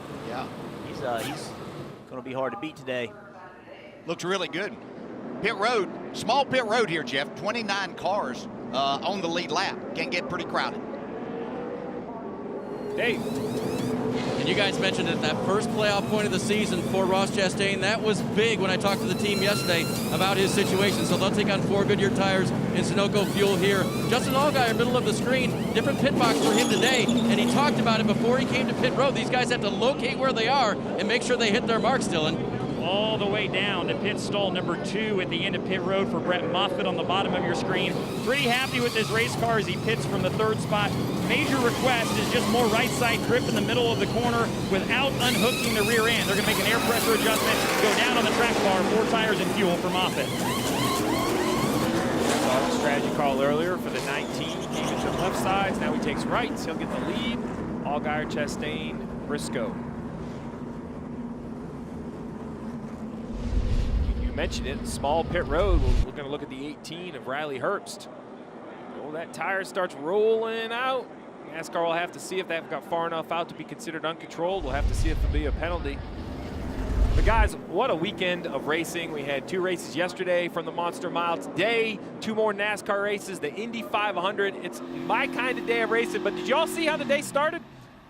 he's going going to be hard to beat today. Looks really good. Pit road, small pit road here, Jeff. 29 cars on the lead lap. Can get pretty crowded. Dave. And you guys mentioned it, that first playoff point of the season for Ross Chastain. That was big when I talked to the team yesterday about his situation. So they'll take on 4 Goodyear tires and Sunoco fuel here. Justin Allgaier, middle of the screen, different pit box for him today. And he talked about it before he came to pit road. These guys have to locate where they are and make sure they hit their marks, Dylan. All the way down to pit stall number 2 at the end of pit road for Brett Moffitt on the bottom of your screen. Pretty happy with his race car as he pits from the 3rd spot. Major request is just more right side grip in the middle of the corner without unhooking the rear end. They're going to make an air pressure adjustment, go down on the track bar, 4 tires and fuel for Moffitt. Saw the strategy call earlier for the 19. He came into the left sides. Now he takes rights. He'll get the lead. Allgaier, Chastain, Briscoe. Mentioned it, small pit road. We're going to look at the 18 of Riley Herbst. Oh, that tire starts rolling out. NASCAR will have to see if that got far enough out to be considered uncontrolled. We'll have to see if there'll be a penalty. But guys, what a weekend of racing. We had 2 races yesterday from the Monster Mile. Today, 2 more NASCAR races, the Indy 500. It's my kind of day of racing, but did y'all see how the day started?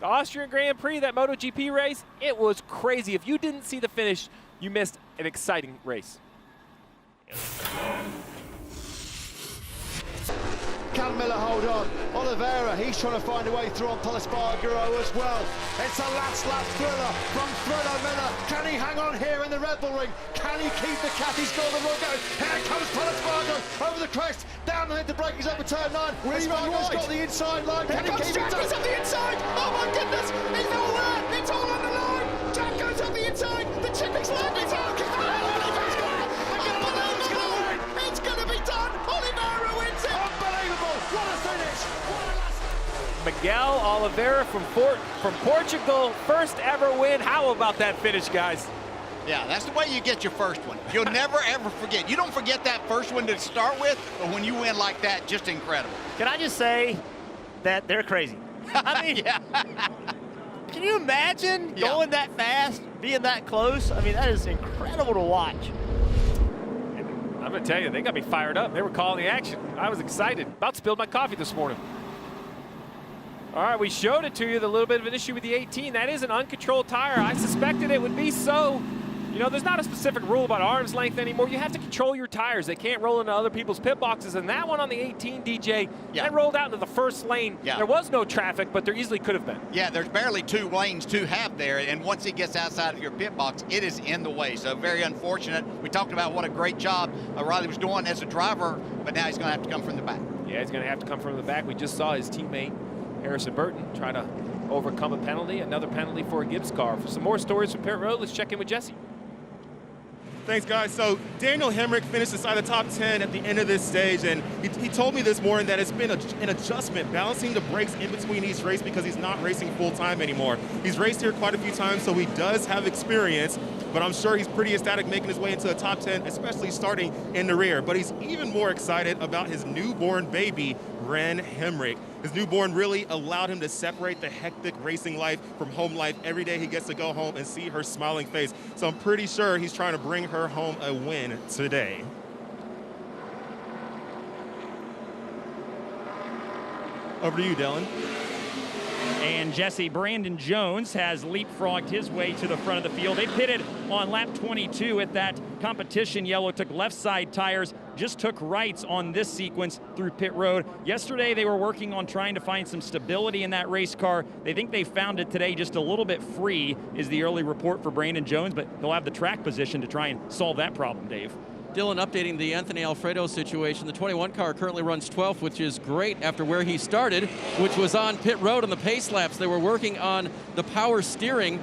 The Austrian Grand Prix, that MotoGP race, it was crazy. If you didn't see the finish, you missed an exciting race. Can Miller hold on? Oliveira, he's trying to find a way through on Espargaro as well. It's a last lap thriller from Thriller Miller. Can he hang on here in the Red Bull ring? Can he keep the Cathy's Golden Rule going? Here comes Espargaro over the crest, down and hit the brake, he's over turn 9. Espargaro's got the inside line. Can he keep it? He's on the inside. Oh my goodness, he's nowhere. It's all on the line. Jack goes up the inside. The chip is landing. It's going to be done. Oliveira wins it. Unbelievable. What a finish. What a last... Miguel Oliveira from Portugal, first ever win. How about that finish, guys? Yeah, that's the way you get your first one. You'll never, ever forget. You don't forget that first one to start with, but when you win like that, just incredible. Can I just say that they're crazy? I mean, yeah. Can you imagine going that fast, being that close? I mean, that is incredible to watch. I'm going to tell you, they got me fired up. They were calling the action. I was excited. About spilled my coffee this morning. All right, we showed it to you, the little bit of an issue with the 18. That is an uncontrolled tire. I suspected it would be so. You know, there's not a specific rule about arm's length anymore. You have to control your tires. They can't roll into other people's pit boxes. And that one on the 18, DJ, that rolled out into the first lane. Yeah. There was no traffic, but there easily could have been. Yeah, there's barely 2 lanes to have there. And once it gets outside of your pit box, it is in the way. So very unfortunate. We talked about what a great job Riley was doing as a driver, but now he's going to have to come from the back. Yeah, he's going to have to come from the back. We just saw his teammate, Harrison Burton, try to overcome a penalty. Another penalty for a Gibbs car. For some more stories from pit road, let's check in with Jesse. Thanks, guys. So Daniel Hemrick finished inside the top 10 at the end of this stage, and he told me this morning that it's been an adjustment, balancing the brakes in between each race because he's not racing full-time anymore. He's raced here quite a few times, so he does have experience, but I'm sure he's pretty ecstatic making his way into the top 10, especially starting in the rear. But he's even more excited about his newborn baby, Ren Hemrick. His newborn really allowed him to separate the hectic racing life from home life. Every day he gets to go home and see her smiling face. So I'm pretty sure he's trying to bring her home a win today. Over to you, Dylan. And Jesse, Brandon Jones has leapfrogged his way to the front of the field. They pitted on lap 22 at that competition yellow, took left side tires, just took rights on this sequence through pit road. Yesterday they were working on trying to find some stability in that race car. They think they found it today, just a little bit free is the early report for Brandon Jones, but he'll have the track position to try and solve that problem, Dave. Dylan, updating the Anthony Alfredo situation. The 21 car currently runs 12th, which is great after where he started, which was on pit road on the pace laps. They were working on the power steering.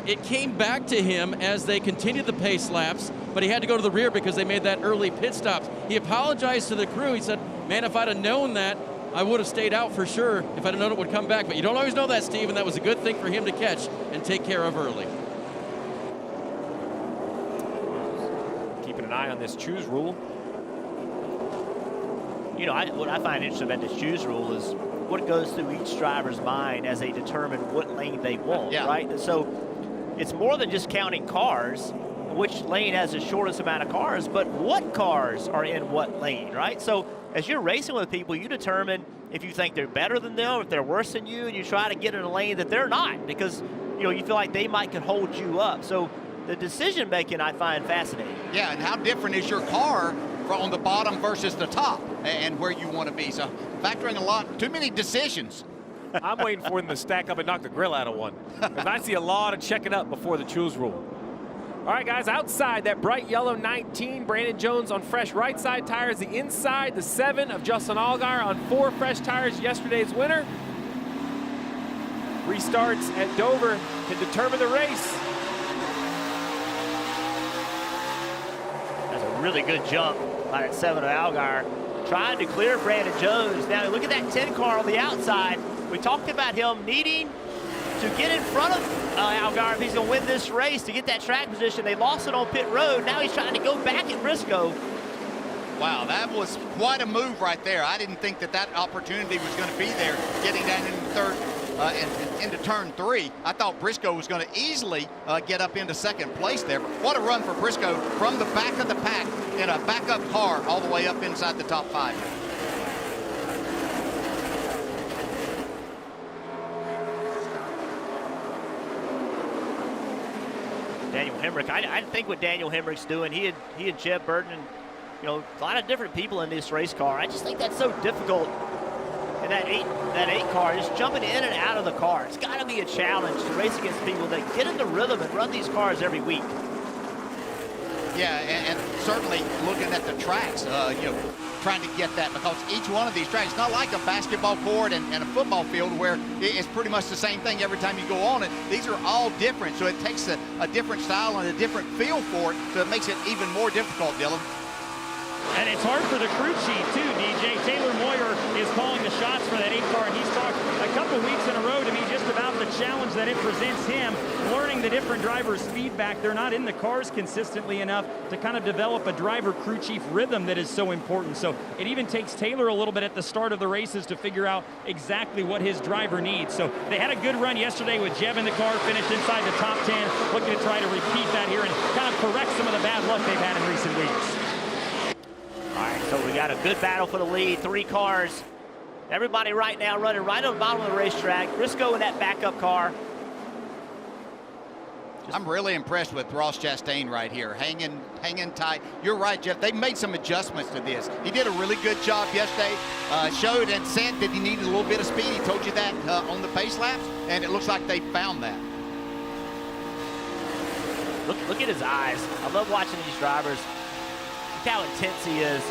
It came back to him as they continued the pace laps, but he had to go to the rear because they made that early pit stop. He apologized to the crew. He said, man, if I'd have known that, I would have stayed out for sure if I'd have known it would come back. But you don't always know that, Steve, and that was a good thing for him to catch and take care of early. Keeping an eye on this choose rule. You know, what I find interesting about this choose rule is what goes through each driver's mind as they determine what lane they want, right? So it's more than just counting cars, which lane has the shortest amount of cars, but what cars are in what lane, right? So as you're racing with people, you determine if you think they're better than them, if they're worse than you, and you try to get in a lane that they're not, because you feel like they might could hold you up. So the decision making I find fascinating. Yeah, and how different is your car on the bottom versus the top, and where you want to be? So factoring too many decisions. I'm waiting for them to stack up and knock the grill out of one, because I see a lot of checking up before the choose rule. All right, guys, outside that bright yellow 19, Brandon Jones on fresh right side tires. The inside, the 7 of Justin Allgaier on 4 fresh tires, yesterday's winner. Restarts at Dover to determine the race. That's a really good jump by that 7 of Allgaier. Trying to clear Brandon Jones. Now look at that 10 car on the outside. We talked about him needing to get in front of Allgaier if he's going to win this race to get that track position. They lost it on pit road. Now he's trying to go back at Briscoe. Wow, that was quite a move right there. I didn't think that opportunity was going to be there, getting down into third and into turn 3. I thought Briscoe was going to easily get up into second place there. But what a run for Briscoe from the back of the pack in a backup car all the way up inside the top 5. Daniel Hemrick, I think what Daniel Hemrick's doing, he and Jeb Burton, and a lot of different people in this race car. I just think that's so difficult. And that eight car, just jumping in and out of the car. It's got to be a challenge to race against people that get in the rhythm and run these cars every week. Yeah, and certainly looking at the tracks, trying to get that, because each one of these tracks, it's not like a basketball court and a football field where it's pretty much the same thing every time you go on it. These are all different, so it takes a different style and a different feel for it, so it makes it even more difficult, Dylan. And it's hard for the crew chief, too, DJ. Taylor Moyer is calling the shots for that 8 car, and he's talked a couple weeks in a row to me just about the challenge that it presents him, learning the different drivers' feedback. They're not in the cars consistently enough to kind of develop a driver crew chief rhythm that is so important. So it even takes Taylor a little bit at the start of the races to figure out exactly what his driver needs. So they had a good run yesterday with Jeb in the car, finished inside the top 10, looking to try to repeat that here and kind of correct some of the bad luck they've had in recent weeks. All right, so we got a good battle for the lead. 3 cars. Everybody right now running right on the bottom of the racetrack. Briscoe in that backup car. I'm really impressed with Ross Chastain right here, hanging tight. You're right, Jeff. They've made some adjustments to this. He did a really good job yesterday. Showed and said that he needed a little bit of speed. He told you that on the pace laps, and it looks like they found that. Look at his eyes. I love watching these drivers. Look how intense he is.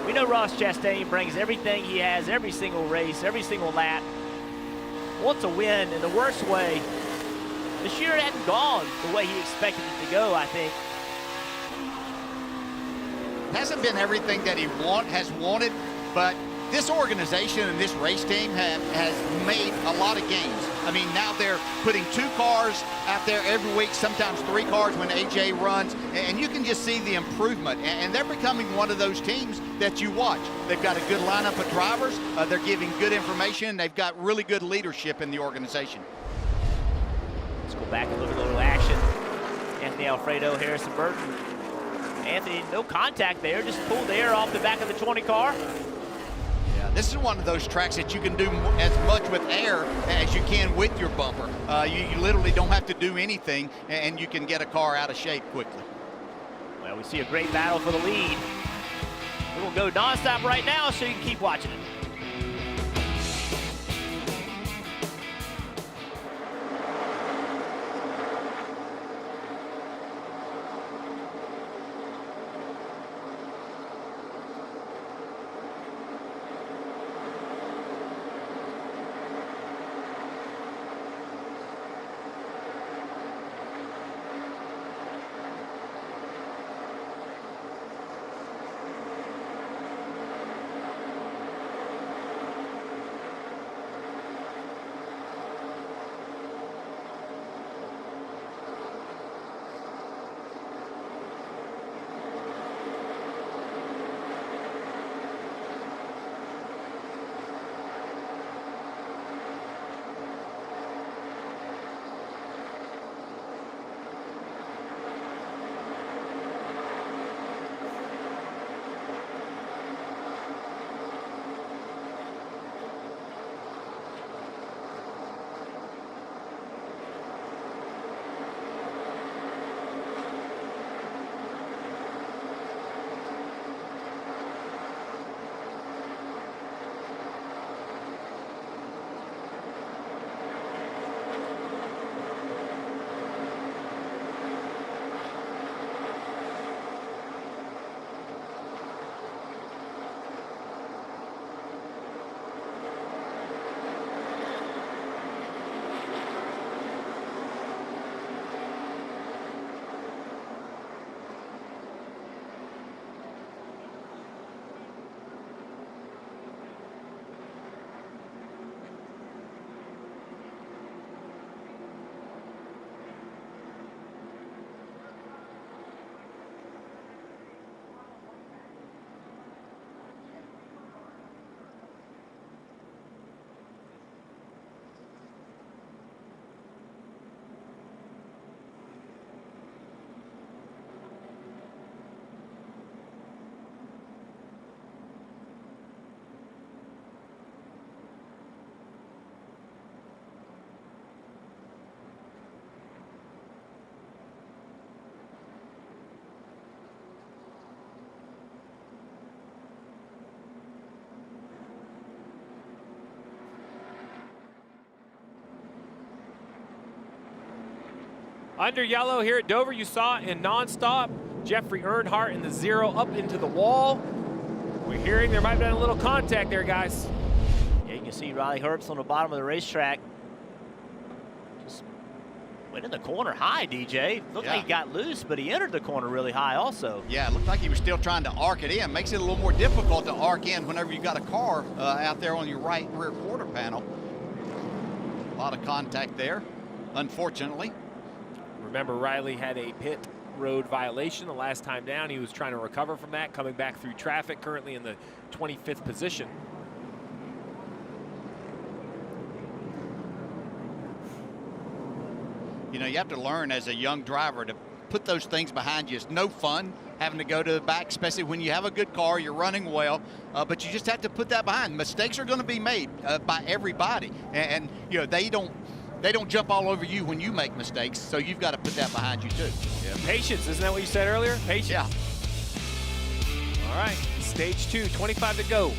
We know Ross Chastain brings everything he has, every single race, every single lap. Wants to win in the worst way. This year it hadn't gone the way he expected it to go, I think. Hasn't been everything that he has wanted, but this organization and this race team has made a lot of gains. I mean, now they're putting 2 cars out there every week, sometimes 3 cars when AJ runs, and you can just see the improvement. And they're becoming one of those teams that you watch. They've got a good lineup of drivers. They're giving good information. They've got really good leadership in the organization. Let's go back and look at a little action. Anthony Alfredo, Harrison Burton. Anthony, no contact there, just pulled the air off the back of the 20 car. Yeah, this is one of those tracks that you can do as much with air as you can with your bumper. You literally don't have to do anything, and you can get a car out of shape quickly. Well, we see a great battle for the lead. We're going to go nonstop right now so you can keep watching it. Under yellow here at Dover, you saw in nonstop. Jeffrey Earnhardt in the 0 up into the wall. We're hearing there might have been a little contact there, guys. Yeah, you can see Riley Herbst on the bottom of the racetrack. Just went in the corner high, DJ. Looked like he got loose, but he entered the corner really high also. Yeah, it looked like he was still trying to arc it in. Makes it a little more difficult to arc in whenever you've got a car out there on your right rear quarter panel. A lot of contact there, unfortunately. Remember, Riley had a pit road violation the last time down. He was trying to recover from that, coming back through traffic, currently in the 25th position. You know, you have to learn as a young driver to put those things behind you. It's no fun having to go to the back, especially when you have a good car, you're running well, but you just have to put that behind. Mistakes are going to be made by everybody, and you know, they don't jump all over you when you make mistakes, so you've got to put that behind you too. Yeah, patience, isn't that what you said earlier? Patience. Yeah. All right, stage 2, 25 to go.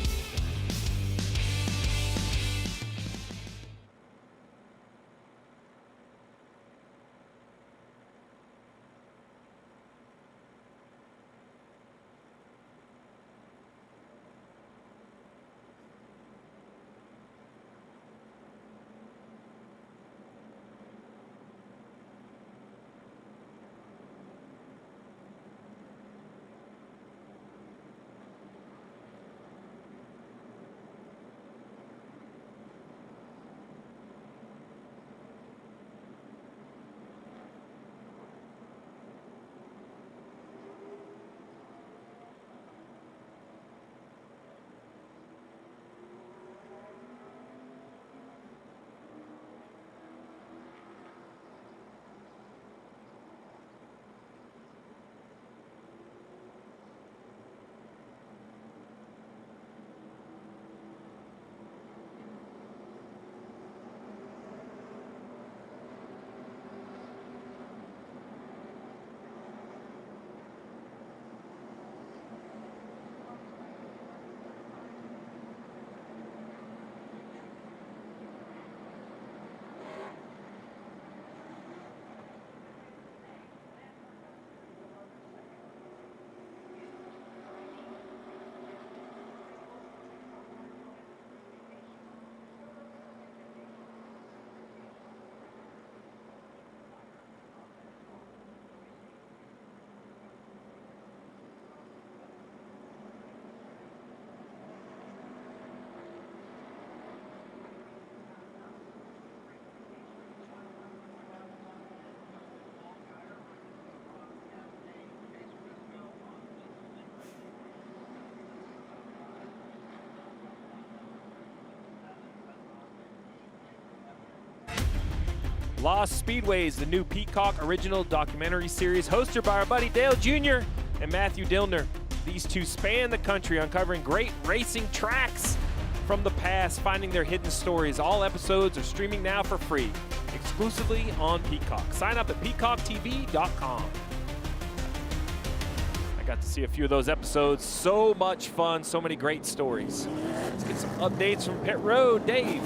Lost Speedways, the new Peacock original documentary series hosted by our buddy Dale Jr. and Matthew Dillner. These two span the country, uncovering great racing tracks from the past, finding their hidden stories. All episodes are streaming now for free, exclusively on Peacock. Sign up at peacocktv.com. I got to see a few of those episodes. So much fun, so many great stories. Let's get some updates from pit road. Dave.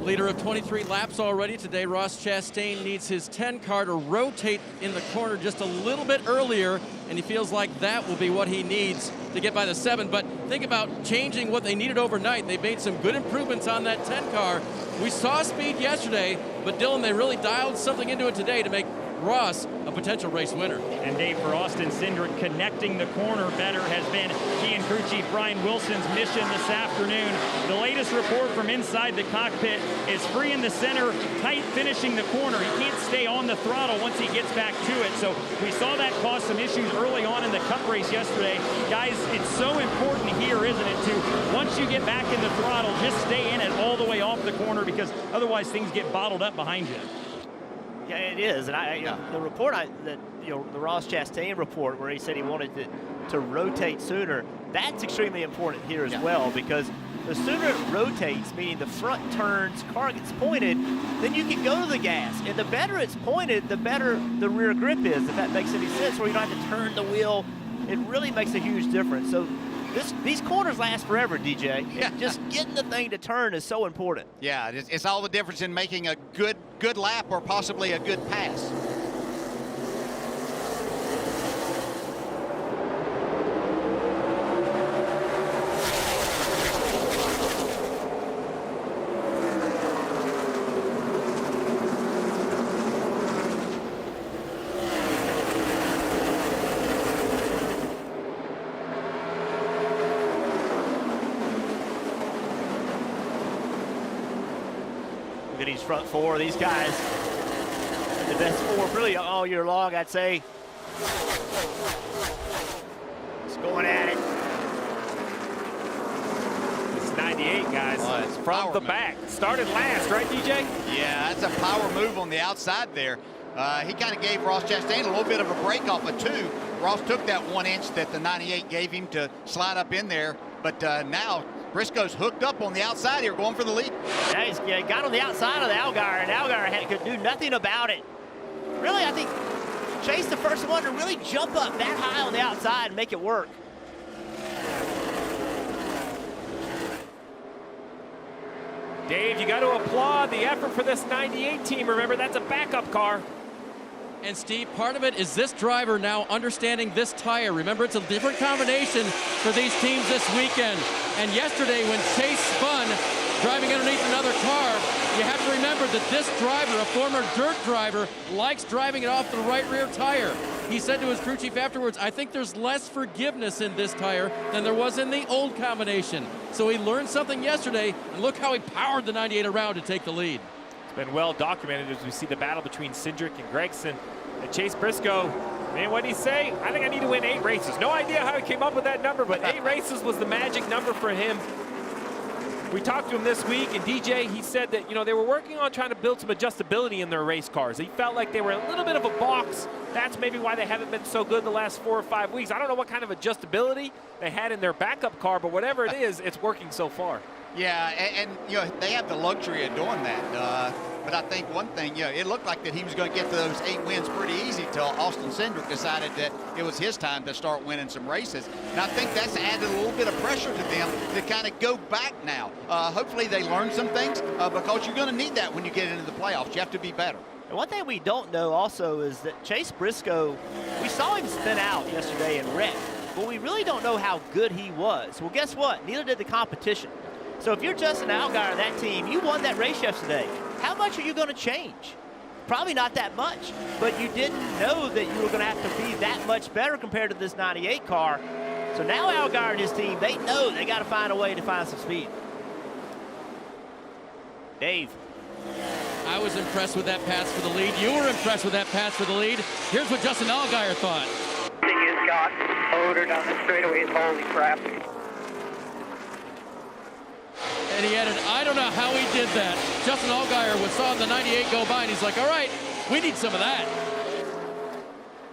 Leader of 23 laps already today, Ross Chastain needs his 10 car to rotate in the corner just a little bit earlier, and he feels like that will be what he needs to get by the 7. But think about changing what they needed overnight. They made some good improvements on that 10 car. We saw speed yesterday, but Dylan, they really dialed something into it today to make Ross a potential race winner. And Dave, for Austin Cindric, connecting the corner better has been he and crew chief Brian Wilson's mission this afternoon. The latest report from inside the cockpit is free in the center, tight finishing the corner. He can't stay on the throttle once he gets back to it. So we saw that cause some issues early on in the Cup race yesterday. Guys, it's so important here, isn't it, to once you get back in the throttle, just stay in it all the way off the corner, because otherwise things get bottled up behind you. Yeah, it is, and the report the Ross Chastain report, where he said he wanted to rotate sooner, that's extremely important here as well, because the sooner it rotates, meaning the front turns, car gets pointed, then you can go to the gas, and the better it's pointed, the better the rear grip is, if that makes any sense, where you don't have to turn the wheel. It really makes a huge difference. So these corners last forever, DJ. Yeah. Just getting the thing to turn is so important. Yeah, it's all the difference in making a good lap or possibly a good pass. Xfinity's front four. These guys, the best four really all year long, I'd say. It's going at it. This 98, guys, Oh, it's from the power back. Started last, right, DJ? Yeah, that's a power move on the outside there. He kind of gave Ross Chastain a little bit of a break off of 2. Ross took that 1 inch that the 98 gave him to slide up in there. But now Briscoe's hooked up on the outside here, going for the lead. Yeah, he's got on the outside of the Allgaier, and Allgaier could do nothing about it. Really, I think Chase the first one to really jump up that high on the outside and make it work. Dave, you got to applaud the effort for this 98 team. Remember, that's a backup car. And Steve, part of it is this driver now understanding this tire. Remember, it's a different combination for these teams this weekend. And yesterday when Chase spun, driving underneath another car, you have to remember that this driver, a former dirt driver, likes driving it off the right rear tire. He said to his crew chief afterwards, I think there's less forgiveness in this tire than there was in the old combination. So he learned something yesterday, and look how he powered the 98 around to take the lead. It's been well documented as we see the battle between Cindric and Gregson. And Chase Briscoe, man, what did he say? I think I need to win 8 races. No idea how he came up with that number, but 8 races was the magic number for him. We talked to him this week, and DJ, he said that, you know, they were working on trying to build some adjustability in their race cars. He felt like they were a little bit of a box. That's maybe why they haven't been so good the last 4 or 5 weeks. I don't know what kind of adjustability they had in their backup car, but whatever it is, it's working so far. Yeah, and you know, they have the luxury of doing that. But I think one thing, you know, it looked like that he was going to get to those 8 wins pretty easy till Austin Cindric decided that it was his time to start winning some races. And I think that's added a little bit of pressure to them to kind of go back now. Hopefully they learn some things because you're going to need that when you get into the playoffs. You have to be better. And one thing we don't know also is that Chase Briscoe, we saw him spin out yesterday and wreck, but we really don't know how good he was. Well, guess what? Neither did the competition. So if you're Justin Allgaier of that team, you won that race yesterday. How much are you going to change? Probably not that much, but you didn't know that you were going to have to be that much better compared to this 98 car. So now Allgaier and his team, they know they got to find a way to find some speed. Dave. I was impressed with that pass for the lead. You were impressed with that pass for the lead. Here's what Justin Allgaier thought. Thing is got motor down the straightaways, holy crap. And he added, I don't know how he did that. Justin Allgaier saw the 98 go by, and he's like, all right, we need some of that.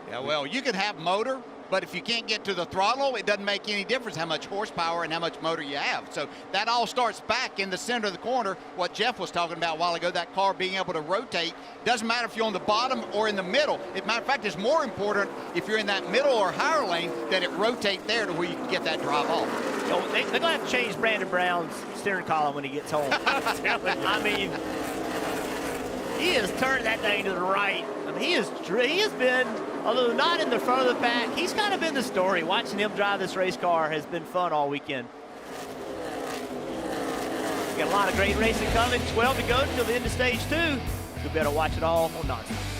Yeah, well, you can have motor, but if you can't get to the throttle, it doesn't make any difference how much horsepower and how much motor you have. So that all starts back in the center of the corner, what Jeff was talking about a while ago, that car being able to rotate. Doesn't matter if you're on the bottom or in the middle. As a matter of fact, it's more important if you're in that middle or higher lane that it rotate there to where you can get that drive off. So they're going to have to change Brandon Brown's steering column when he gets home. I mean, he has turned that thing to the right. I mean, he has been, although not in the front of the pack, he's kind of been the story. Watching him drive this race car has been fun all weekend. We got a lot of great racing coming. 12 to go until the end of stage 2. You better watch it all on Nonstop.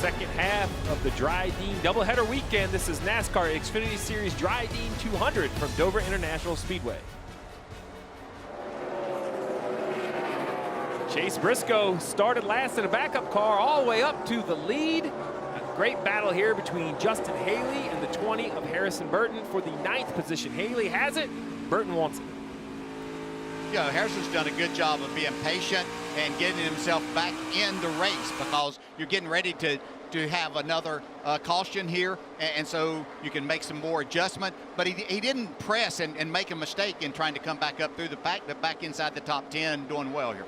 second half of the Drydene doubleheader weekend. This is NASCAR Xfinity Series Drydene 200 from Dover International Speedway. Chase Briscoe started last in a backup car all the way up to the lead. A great battle here between Justin Haley and the 20 of Harrison Burton for the 9th position. Haley has it, Burton wants it. Yeah, Harrison's done a good job of being patient and getting himself back in the race, because you're getting ready to have another caution here, and so you can make some more adjustment. But he didn't press and make a mistake in trying to come back up through the pack, but back inside the top 10, doing well here.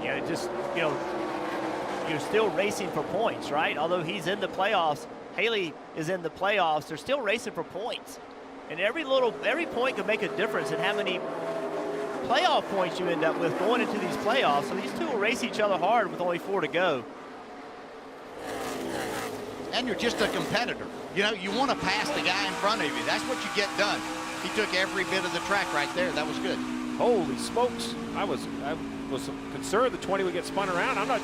Yeah, just, you know, you're still racing for points, right? Although he's in the playoffs, Haley is in the playoffs, they're still racing for points. And every point could make a difference in how many playoff points you end up with going into these playoffs. So these two will race each other hard with only 4 to go. And you're just a competitor. You know, you want to pass the guy in front of you. That's what you get done. He took every bit of the track right there. That was good. Holy smokes. I was concerned the 20 would get spun around. I'm not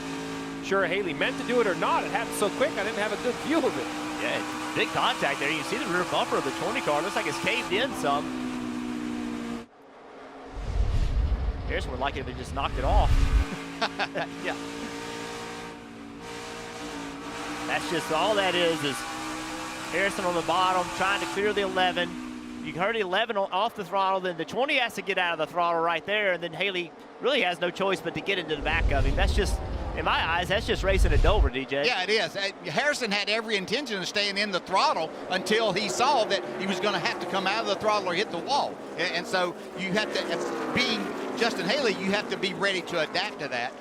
sure Haley meant to do it or not. It happened so quick, I didn't have a good view of it. Yeah, big contact there. You can see the rear bumper of the 20 car. Looks like it's caved in some. Harrison would like it if they just knocked it off. Yeah. That's just all that is Harrison on the bottom trying to clear the 11. You heard the 11 off the throttle, then the 20 has to get out of the throttle right there, and then Haley really has no choice but to get into the back of him. That's just, in my eyes, that's just racing at Dover, DJ. Yeah, it is. Harrison had every intention of staying in the throttle until he saw that he was going to have to come out of the throttle or hit the wall. And so you have to, being Justin Haley, you have to be ready to adapt to that.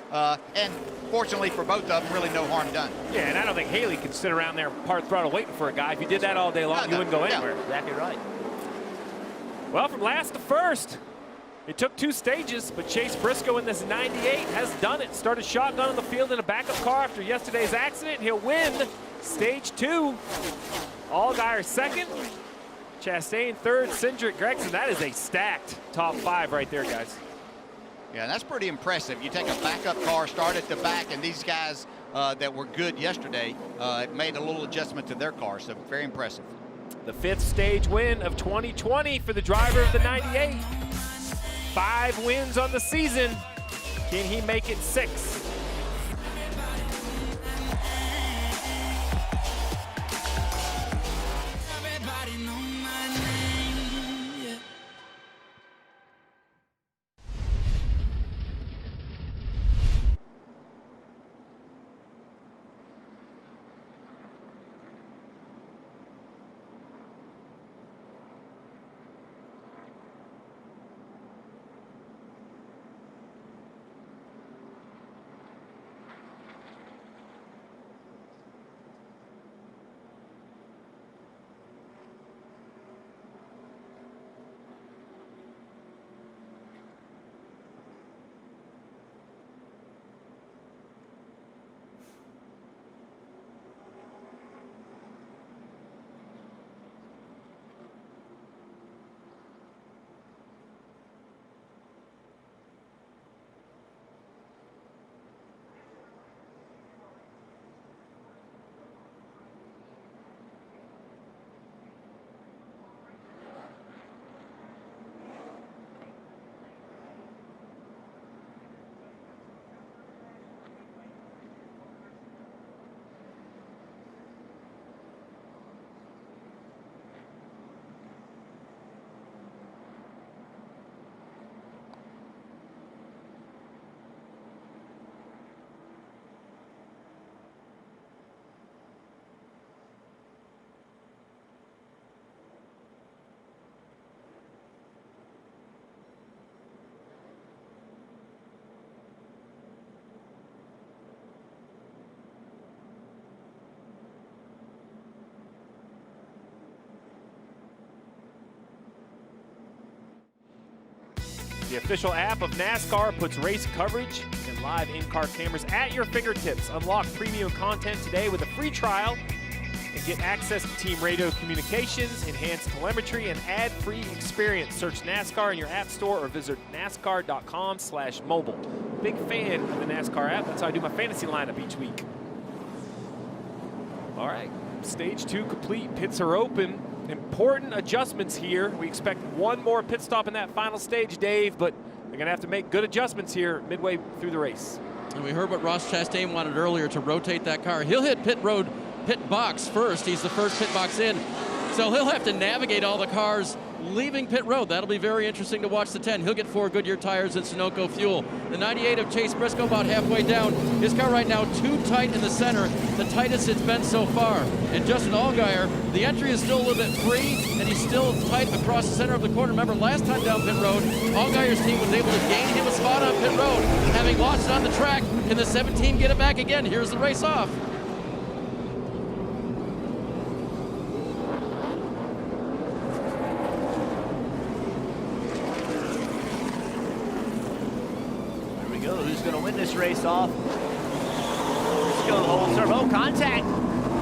And fortunately for both of them, really no harm done. Yeah, and I don't think Haley could sit around there part throttle waiting for a guy. If you did that all day long, you wouldn't go anywhere. Exactly right. Well, from last to first, it took 2 stages, but Chase Briscoe in this 98 has done it. Started shotgun in the field in a backup car after yesterday's accident. He'll win stage 2. Allgaier second, Chastain third, Cindric Gregson. That is a stacked top 5 right there, guys. Yeah, that's pretty impressive. You take a backup car, start at the back, and these guys that were good yesterday made a little adjustment to their car, so very impressive. The 5th stage win of 2020 for the driver of the 98. 5 wins on the season. Can he make it 6? The official app of NASCAR puts race coverage and live in-car cameras at your fingertips. Unlock premium content today with a free trial and get access to team radio communications, enhanced telemetry, and ad-free experience. Search NASCAR in your app store or visit NASCAR.com/mobile. Big fan of the NASCAR app. That's how I do my fantasy lineup each week. All right, stage 2 complete. Pits are open. Important adjustments here. We expect one more pit stop in that final stage, Dave, but they're going to have to make good adjustments here midway through the race. And we heard what Ross Chastain wanted earlier, to rotate that car. He'll hit pit box first. He's the first pit box in. So he'll have to navigate all the cars leaving pit road. That'll be very interesting to watch the 10. He'll get 4 Goodyear tires and Sunoco fuel. The 98 of Chase Briscoe about halfway down. His car right now too tight in the center, the tightest it's been so far. And Justin Allgaier, the entry is still a little bit free, and he's still tight across the center of the corner. Remember, last time down pit road, Allgaier's team was able to gain him a spot on pit road, having lost it on the track. Can the 17 get it back again? Here's the race off. Who's going to win this race off? Let's go, hold serve. Oh, contact.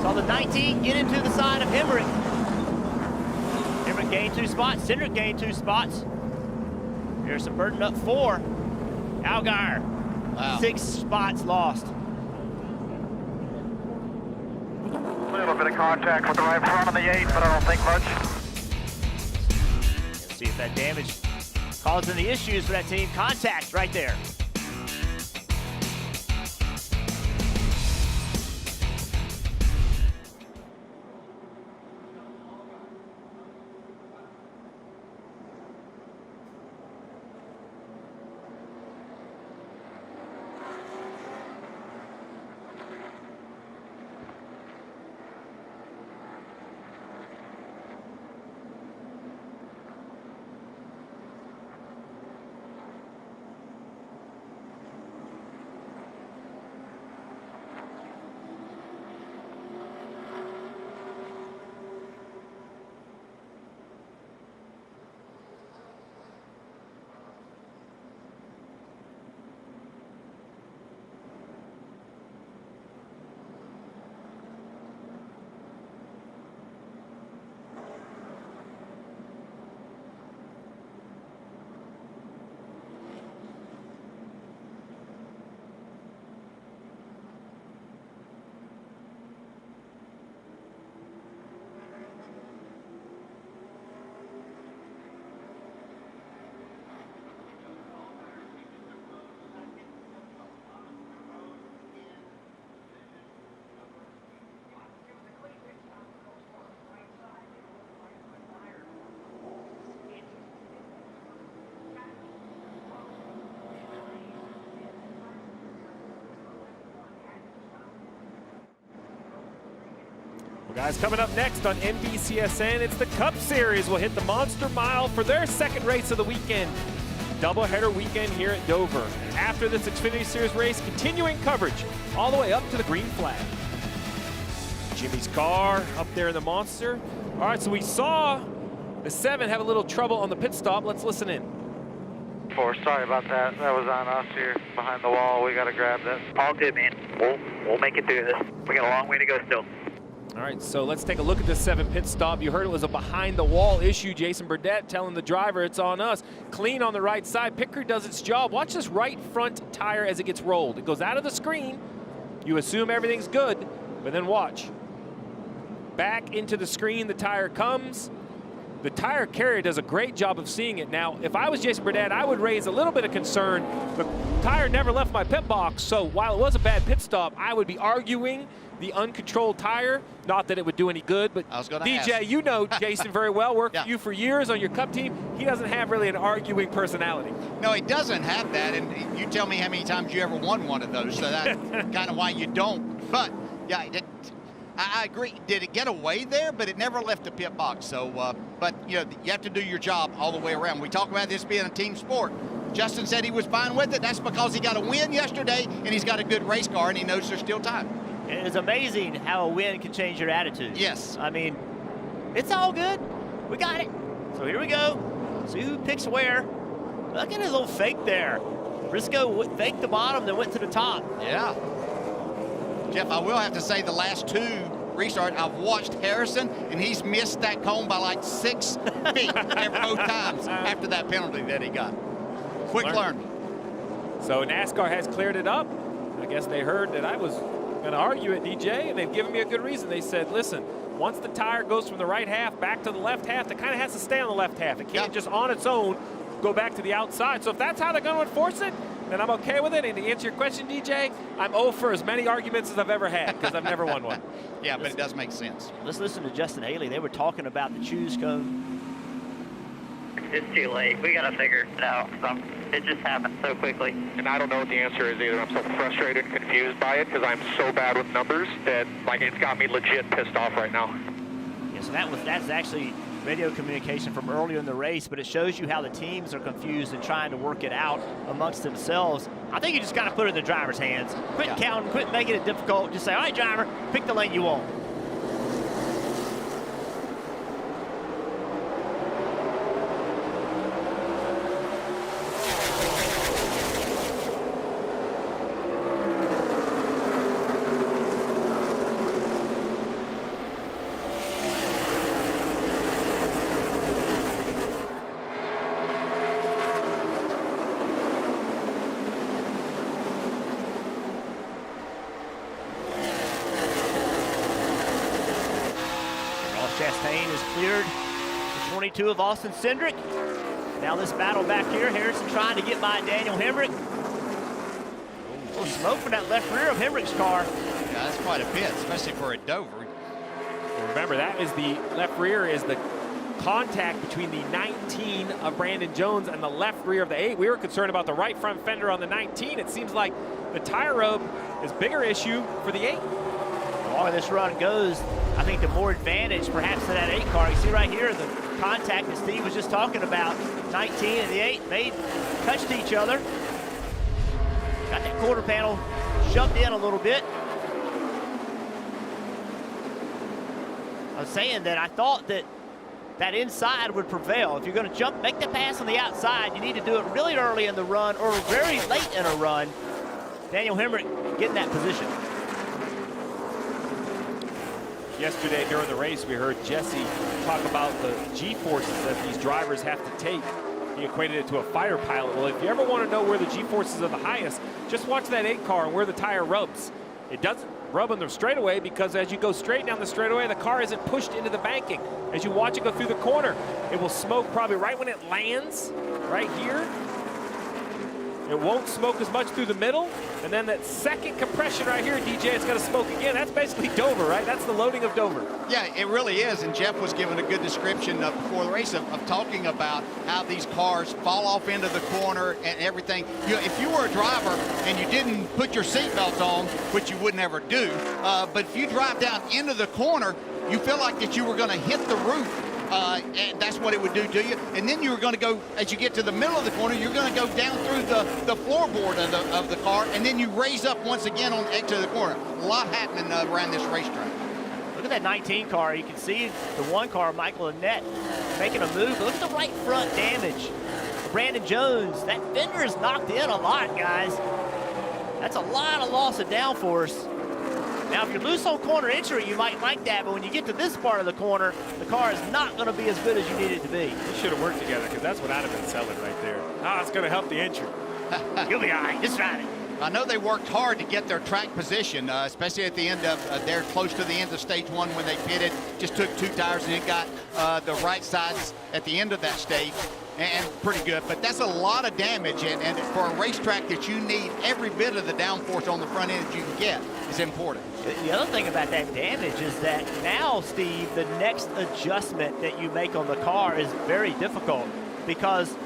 Saw the 19 get into the side of Hemrick. Hemrick gained 2 spots. Cindric gained 2 spots. Harrison Burton up 4. Allgaier, Wow. 6 spots lost. A little bit of contact with the right front of the 8, but I don't think much. Let's see if that damage caused any issues for that team. Contact right there. Well, guys, coming up next on NBCSN, it's the Cup Series. We'll hit the Monster Mile for their second race of the weekend. Doubleheader weekend here at Dover. After this Xfinity Series race, continuing coverage all the way up to the green flag. Jimmy's car up there in the Monster. All right, so we saw the 7 have a little trouble on the pit stop. Let's listen in. 4, sorry about that. That was on us here behind the wall. We got to grab this. All good, man. We'll make it through this. We got a long way to go still. All right, so let's take a look at this 7 pit stop. You heard it was a behind-the-wall issue. Jason Burdett telling the driver it's on us. Clean on the right side. Pit crew does its job. Watch this right front tire as it gets rolled. It goes out of the screen. You assume everything's good, but then watch. Back into the screen, the tire comes. The tire carrier does a great job of seeing it. Now, if I was Jason Burdett, I would raise a little bit of concern. The tire never left my pit box, so while it was a bad pit stop, I would be arguing the uncontrolled tire. Not that it would do any good, but I was gonna DJ, ask. you know Jason very well. Worked Yeah. with you for years on your Cup team. He doesn't have really an arguing personality. No, he doesn't have that, and you tell me how many times you ever won one of those, so that's kind of why you don't. But, yeah, I agree. Did it get away there? But it never left the pit box. So, but, you know, you have to do your job all the way around. We talk about this being a team sport. Justin said he was fine with it. That's because he got a win yesterday, and he's got a good race car, and he knows there's still time. It is amazing how a win can change your attitude. Yes. I mean, it's all good. We got it. So here we go. See who picks where. Look at his little fake there. Briscoe faked the bottom, then went to the top. Yeah. Jeff, I will have to say the last 2 restart. I've watched Harrison, and he's missed that cone by like 6 feet both times after that penalty that he got. Quick learn. So NASCAR has cleared it up. I guess they heard that I was going to argue it, DJ, and they've given me a good reason. They said, listen, once the tire goes from the right half back to the left half, it kind of has to stay on the left half. It can't just on its own go back to the outside. So if that's how they're going to enforce it, then I'm okay with it. And to answer your question, DJ, I'm 0 for as many arguments as I've ever had because I've never won one. Yeah, but it does make sense. Let's listen to Justin Haley. They were talking about the choose cone. It's too late. We got to figure it out. It just happened so quickly. And I don't know what the answer is either. I'm so frustrated and confused by it because I'm so bad with numbers that like it's got me legit pissed off right now. Yeah, so that's actually radio communication from earlier in the race, but it shows you how the teams are confused and trying to work it out amongst themselves. I think you just got to put it in the driver's hands. Quit counting, quit making it difficult. Just say, all right, driver, pick the lane you want. Chastain is cleared. The 22 of Austin Cindric. Now this battle back here. Harrison trying to get by Daniel Hemrick. A little smoke from that left rear of Hemrick's car. Yeah, that's quite a bit, especially for a Dover. Well, remember, that is the left rear is the contact between the 19 of Brandon Jones and the left rear of the 8. We were concerned about the right front fender on the 19. It seems like the tire rub is bigger issue for the 8. The longer this run goes, I think the more advantage perhaps to that 8 car. You see right here the contact that Steve was just talking about. 19 and the 8 touched each other. Got that quarter panel shoved in a little bit. I was saying that I thought that inside would prevail. If you're going to make the pass on the outside, you need to do it really early in the run or very late in a run. Daniel Hemrick getting that position. Yesterday during the race, we heard Jesse talk about the G-forces that these drivers have to take. He equated it to a fighter pilot. Well, if you ever want to know where the G-forces are the highest, just watch that 8 car and where the tire rubs. It doesn't rub on the straightaway because as you go straight down the straightaway, the car isn't pushed into the banking. As you watch it go through the corner, it will smoke probably right when it lands, right here. It won't smoke as much through the middle. And then that second compression right here, DJ, it's going to smoke again. That's basically Dover, right? That's the loading of Dover. Yeah, it really is. And Jeff was given a good description before the race of talking about how these cars fall off into the corner and everything. You know, if you were a driver and you didn't put your seatbelt on, which you would never do, but if you drive down into the corner, you feel like that you were going to hit the roof. And that's what it would do to you. And then you were going to go, as you get to the middle of the corner, you're going to go down through the floorboard of the car, and then you raise up once again on the edge of the corner. A lot happening around this racetrack. Look at that 19 car. You can see the 1 car, Michael Annette, making a move. But look at the right front damage. Brandon Jones, that fender is knocked in a lot, guys. That's a lot of loss of downforce. Now, if you're loose on corner entry, you might like that, but when you get to this part of the corner, the car is not going to be as good as you need it to be. We should have worked together because that's what I'd have been selling right there. It's going to help the entry. You'll be all right. Just ride it. I know they worked hard to get their track position, especially at the end of, they're close to the end of stage 1 when they pitted. Just took 2 tires and it got the right sides at the end of that stage. And pretty good, but that's a lot of damage, and for a racetrack that you need every bit of the downforce on the front end that you can get is important. The other thing about that damage is that now, Steve, the next adjustment that you make on the car is very difficult because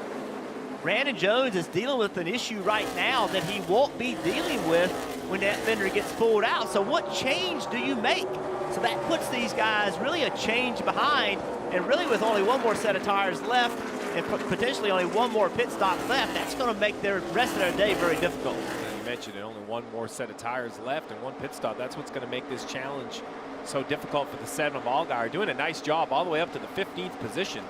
Brandon Jones is dealing with an issue right now that he won't be dealing with when that fender gets pulled out. So what change do you make? So that puts these guys really a change behind, and really with only 1 more set of tires left, and potentially only 1 more pit stop left, that's going to make the rest of their day very difficult. You mentioned it, only 1 more set of tires left and 1 pit stop. That's what's going to make this challenge so difficult for the 7 of Allgaier. Doing a nice job all the way up to the 15th position.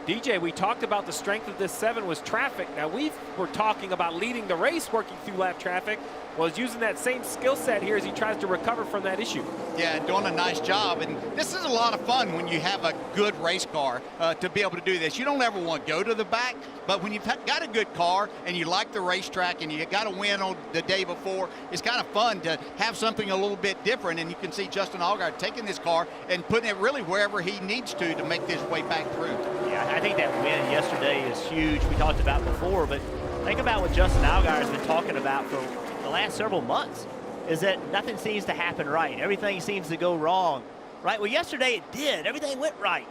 DJ, we talked about the strength of this 7 was traffic. Now we were talking about leading the race, working through lap traffic. Well, he's using that same skill set here as he tries to recover from that issue. Yeah, doing a nice job. And this is a lot of fun when you have a good race car to be able to do this. You don't ever want to go to the back, but when you've got a good car and you like the racetrack and you got to win on the day before, it's kind of fun to have something a little bit different. And you can see Justin Allgaier taking this car and putting it really wherever he needs to make this way back through. Yeah, I think that win yesterday is huge. We talked about before, but think about what Justin Allgaier has been talking about for the last several months, is that nothing seems to happen right. Everything seems to go wrong, right? Well, yesterday it did. Everything went right,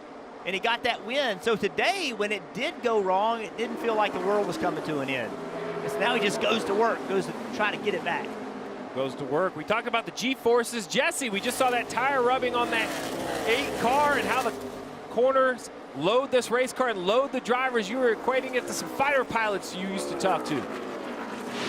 and he got that win. So today, when it did go wrong, it didn't feel like the world was coming to an end. So now he just goes to work, goes to try to get it back. Goes to work. We talk about the G-forces. Jesse, we just saw that tire rubbing on that 8 car and how the corners load this race car and load the drivers. You were equating it to some fighter pilots you used to talk to.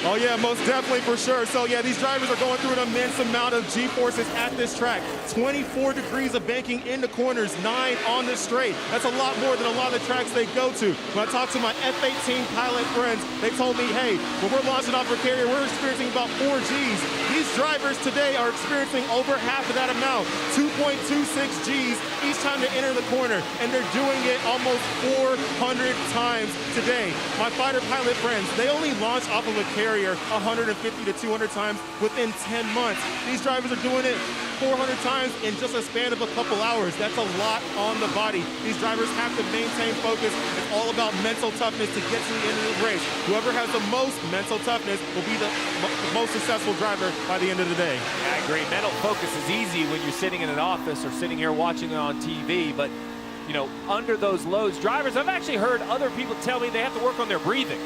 Oh yeah, most definitely, for sure. So yeah, these drivers are going through an immense amount of G-forces at this track. 24 degrees of banking in the corners, 9 on the straight. That's a lot more than a lot of the tracks they go to. When I talked to my F-18 pilot friends, they told me, hey, when we're launching off our carrier, we're experiencing about 4 Gs. These drivers today are experiencing over half of that amount, 2.26 Gs each time they enter the corner, and they're doing it almost 400 times today. My fighter pilot friends, they only launch off of a carrier 150 to 200 times within 10 months. These drivers are doing it 400 times in just a span of a couple hours. That's a lot on the body. These drivers have to maintain focus. It's all about mental toughness to get to the end of the race. Whoever has the most mental toughness will be the most successful driver by the end of the day. Yeah, I agree. Mental focus is easy when you're sitting in an office or sitting here watching it on TV, but you know, under those loads, drivers, I've actually heard other people tell me they have to work on their breathing.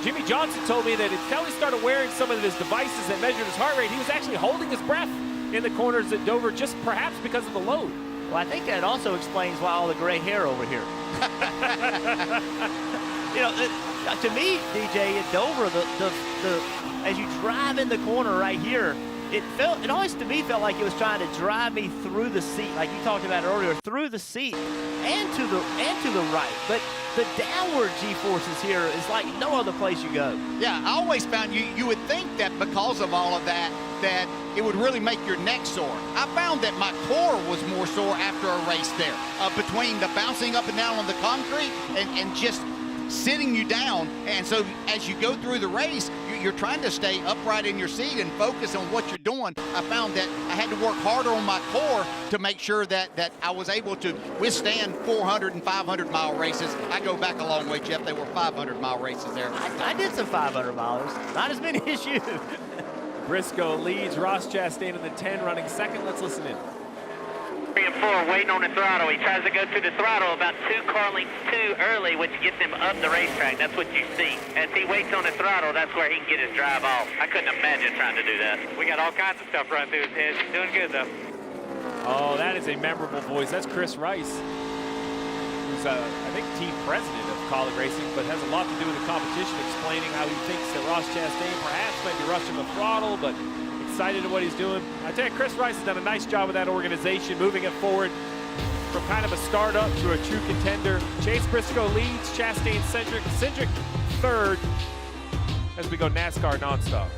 Jimmy Johnson told me that until he started wearing some of his devices that measured his heart rate, he was actually holding his breath in the corners at Dover, just perhaps because of the load. Well, I think that also explains why all the gray hair over here. You know, to me, DJ, at Dover, as you drive in the corner right here, it always to me felt like it was trying to drive me through the seat, like you talked about earlier, through the seat and to the right. But the downward G-forces here is like no other place you go. Yeah, I always found you would think that because of all of that it would really make your neck sore. I found that my core was more sore after a race there, between the bouncing up and down on the concrete and just sitting you down. And so as you go through the race, you're trying to stay upright in your seat and focus on what you're doing. I found that I had to work harder on my core to make sure that I was able to withstand 400 and 500 mile races. I go back a long way, Jeff. They were 500 mile races there. I did some 500 milers, not as many as you. Briscoe leads, Ross Chastain in the 10, running second. Let's listen in. 3 and 4 waiting on the throttle. He tries to go through the throttle about 2 car lengths too early, which gets him up the racetrack. That's what you see. As he waits on the throttle, that's where he can get his drive off. I couldn't imagine trying to do that. We got all kinds of stuff running through his head. He's doing good, though. Oh, that is a memorable voice. That's Chris Rice, who's, I think, team president of College Racing, but has a lot to do with the competition, explaining how he thinks that Ross Chastain perhaps might be rushing the throttle, but excited at what he's doing. I tell you, Chris Rice has done a nice job with that organization, moving it forward from kind of a startup to a true contender. Chase Briscoe leads, Chastain Cindric third as we go NASCAR nonstop.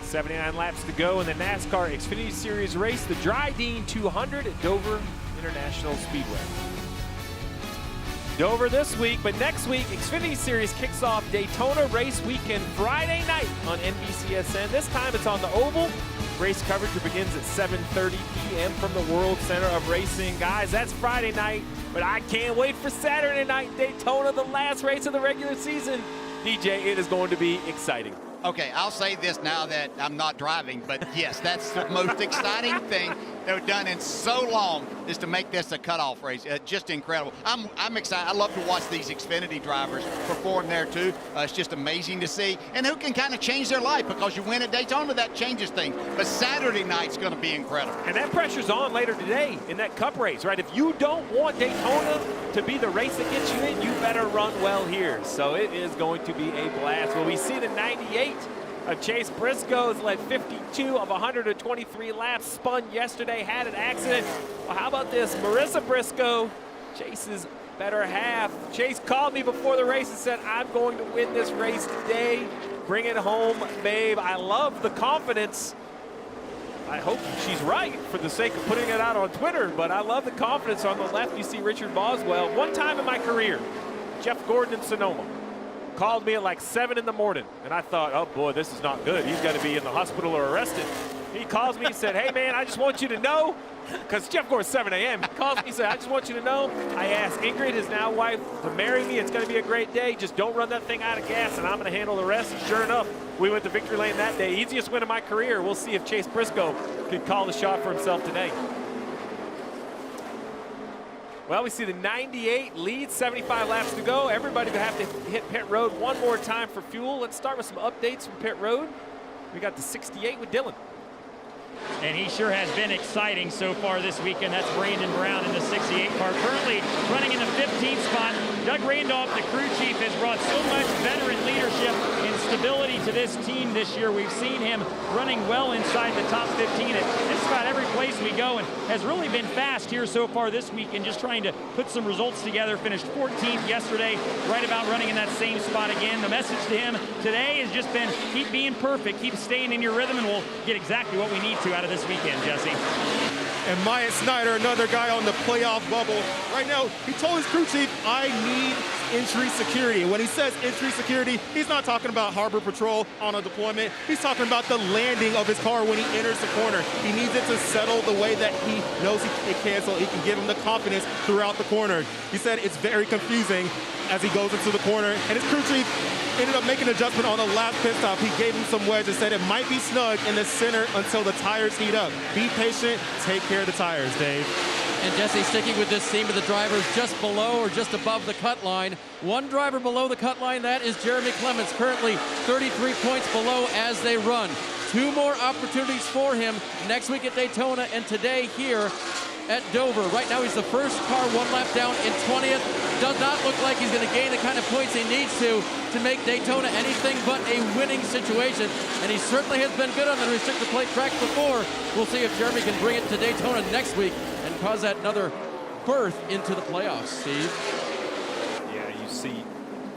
79 laps to go in the NASCAR Xfinity Series race, the Drydene 200 at Dover International Speedway. Dover this week, but next week, Xfinity Series kicks off Daytona race weekend Friday night on NBCSN. This time it's on the Oval. Race coverage begins at 7:30 p.m. from the World Center of Racing. Guys, that's Friday night, but I can't wait for Saturday night Daytona, the last race of the regular season. DJ, it is going to be exciting. Okay, I'll say this now that I'm not driving, but yes, that's the most exciting thing that we've done in so long is to make this a cutoff race. Just incredible. I'm excited. I love to watch these Xfinity drivers perform there too. It's just amazing to see. And who can kind of change their life because you win at Daytona, that changes things. But Saturday night's going to be incredible. And that pressure's on later today in that Cup race, right? If you don't want Daytona to be the race that gets you in, you better run well here. So it is going to be a blast. Well, we see the 98 of Chase Briscoe has led 52 of 123 laps, spun yesterday, had an accident. Well, how about this? Marissa Briscoe, Chase's better half. Chase called me before the race and said, I'm going to win this race today. Bring it home, babe. I love the confidence. I hope she's right for the sake of putting it out on Twitter, but I love the confidence. On the left, you see Richard Boswell. One time in my career, Jeff Gordon in Sonoma called me at like 7 in the morning, and I thought, oh boy, this is not good. He's got to be in the hospital or arrested. He calls me and said, hey man, I just want you to know, because Jeff Gordon's 7 a.m. He calls me and said, I just want you to know, I asked Ingrid, his now wife, to marry me. It's going to be a great day. Just don't run that thing out of gas, and I'm going to handle the rest. And sure enough, we went to victory lane that day. Easiest win of my career. We'll see if Chase Briscoe can call the shot for himself today. Well, we see the 98 lead, 75 laps to go. Everybody will have to hit pit road one more time for fuel. Let's start with some updates from pit road. We got the 68 with Dylan. And he sure has been exciting so far this weekend. That's Brandon Brown in the 68 car. Currently running in the 15th spot. Doug Randolph, the crew chief, has brought so much veteran leadership and stability to this team this year. We've seen him running well inside the top 15 at just about every place we go, and has really been fast here so far this weekend, just trying to put some results together. Finished 14th yesterday, right about running in that same spot again. The message to him today has just been keep being perfect, keep staying in your rhythm, and we'll get exactly what we need to out of this weekend, Jesse. And Myatt Snyder, another guy on the playoff bubble. Right now, he told his crew chief, I need entry security. When he says entry security, he's not talking about harbor patrol on a deployment. He's talking about the landing of his car when he enters the corner. He needs it to settle the way that he knows it can, so it can give him the confidence throughout the corner. He said it's very confusing as he goes into the corner, and his crew chief ended up making an adjustment on the last pit stop. He gave him some wedge and said it might be snug in the center until the tires heat up. Be patient, take care of the tires, Dave. And Jesse, sticking with this theme of the drivers just below or just above the cut line. One driver below the cut line, that is Jeremy Clements, currently 33 points below as they run. 2 more opportunities for him next week at Daytona and today here at Dover. Right now he's the first car 1 lap down in 20th. Does not look like he's going to gain the kind of points he needs to make Daytona anything but a winning situation. And he certainly has been good on the restrictor plate tracks before. We'll see if Jeremy can bring it to Daytona next week and cause that another berth into the playoffs, Steve. Yeah, you see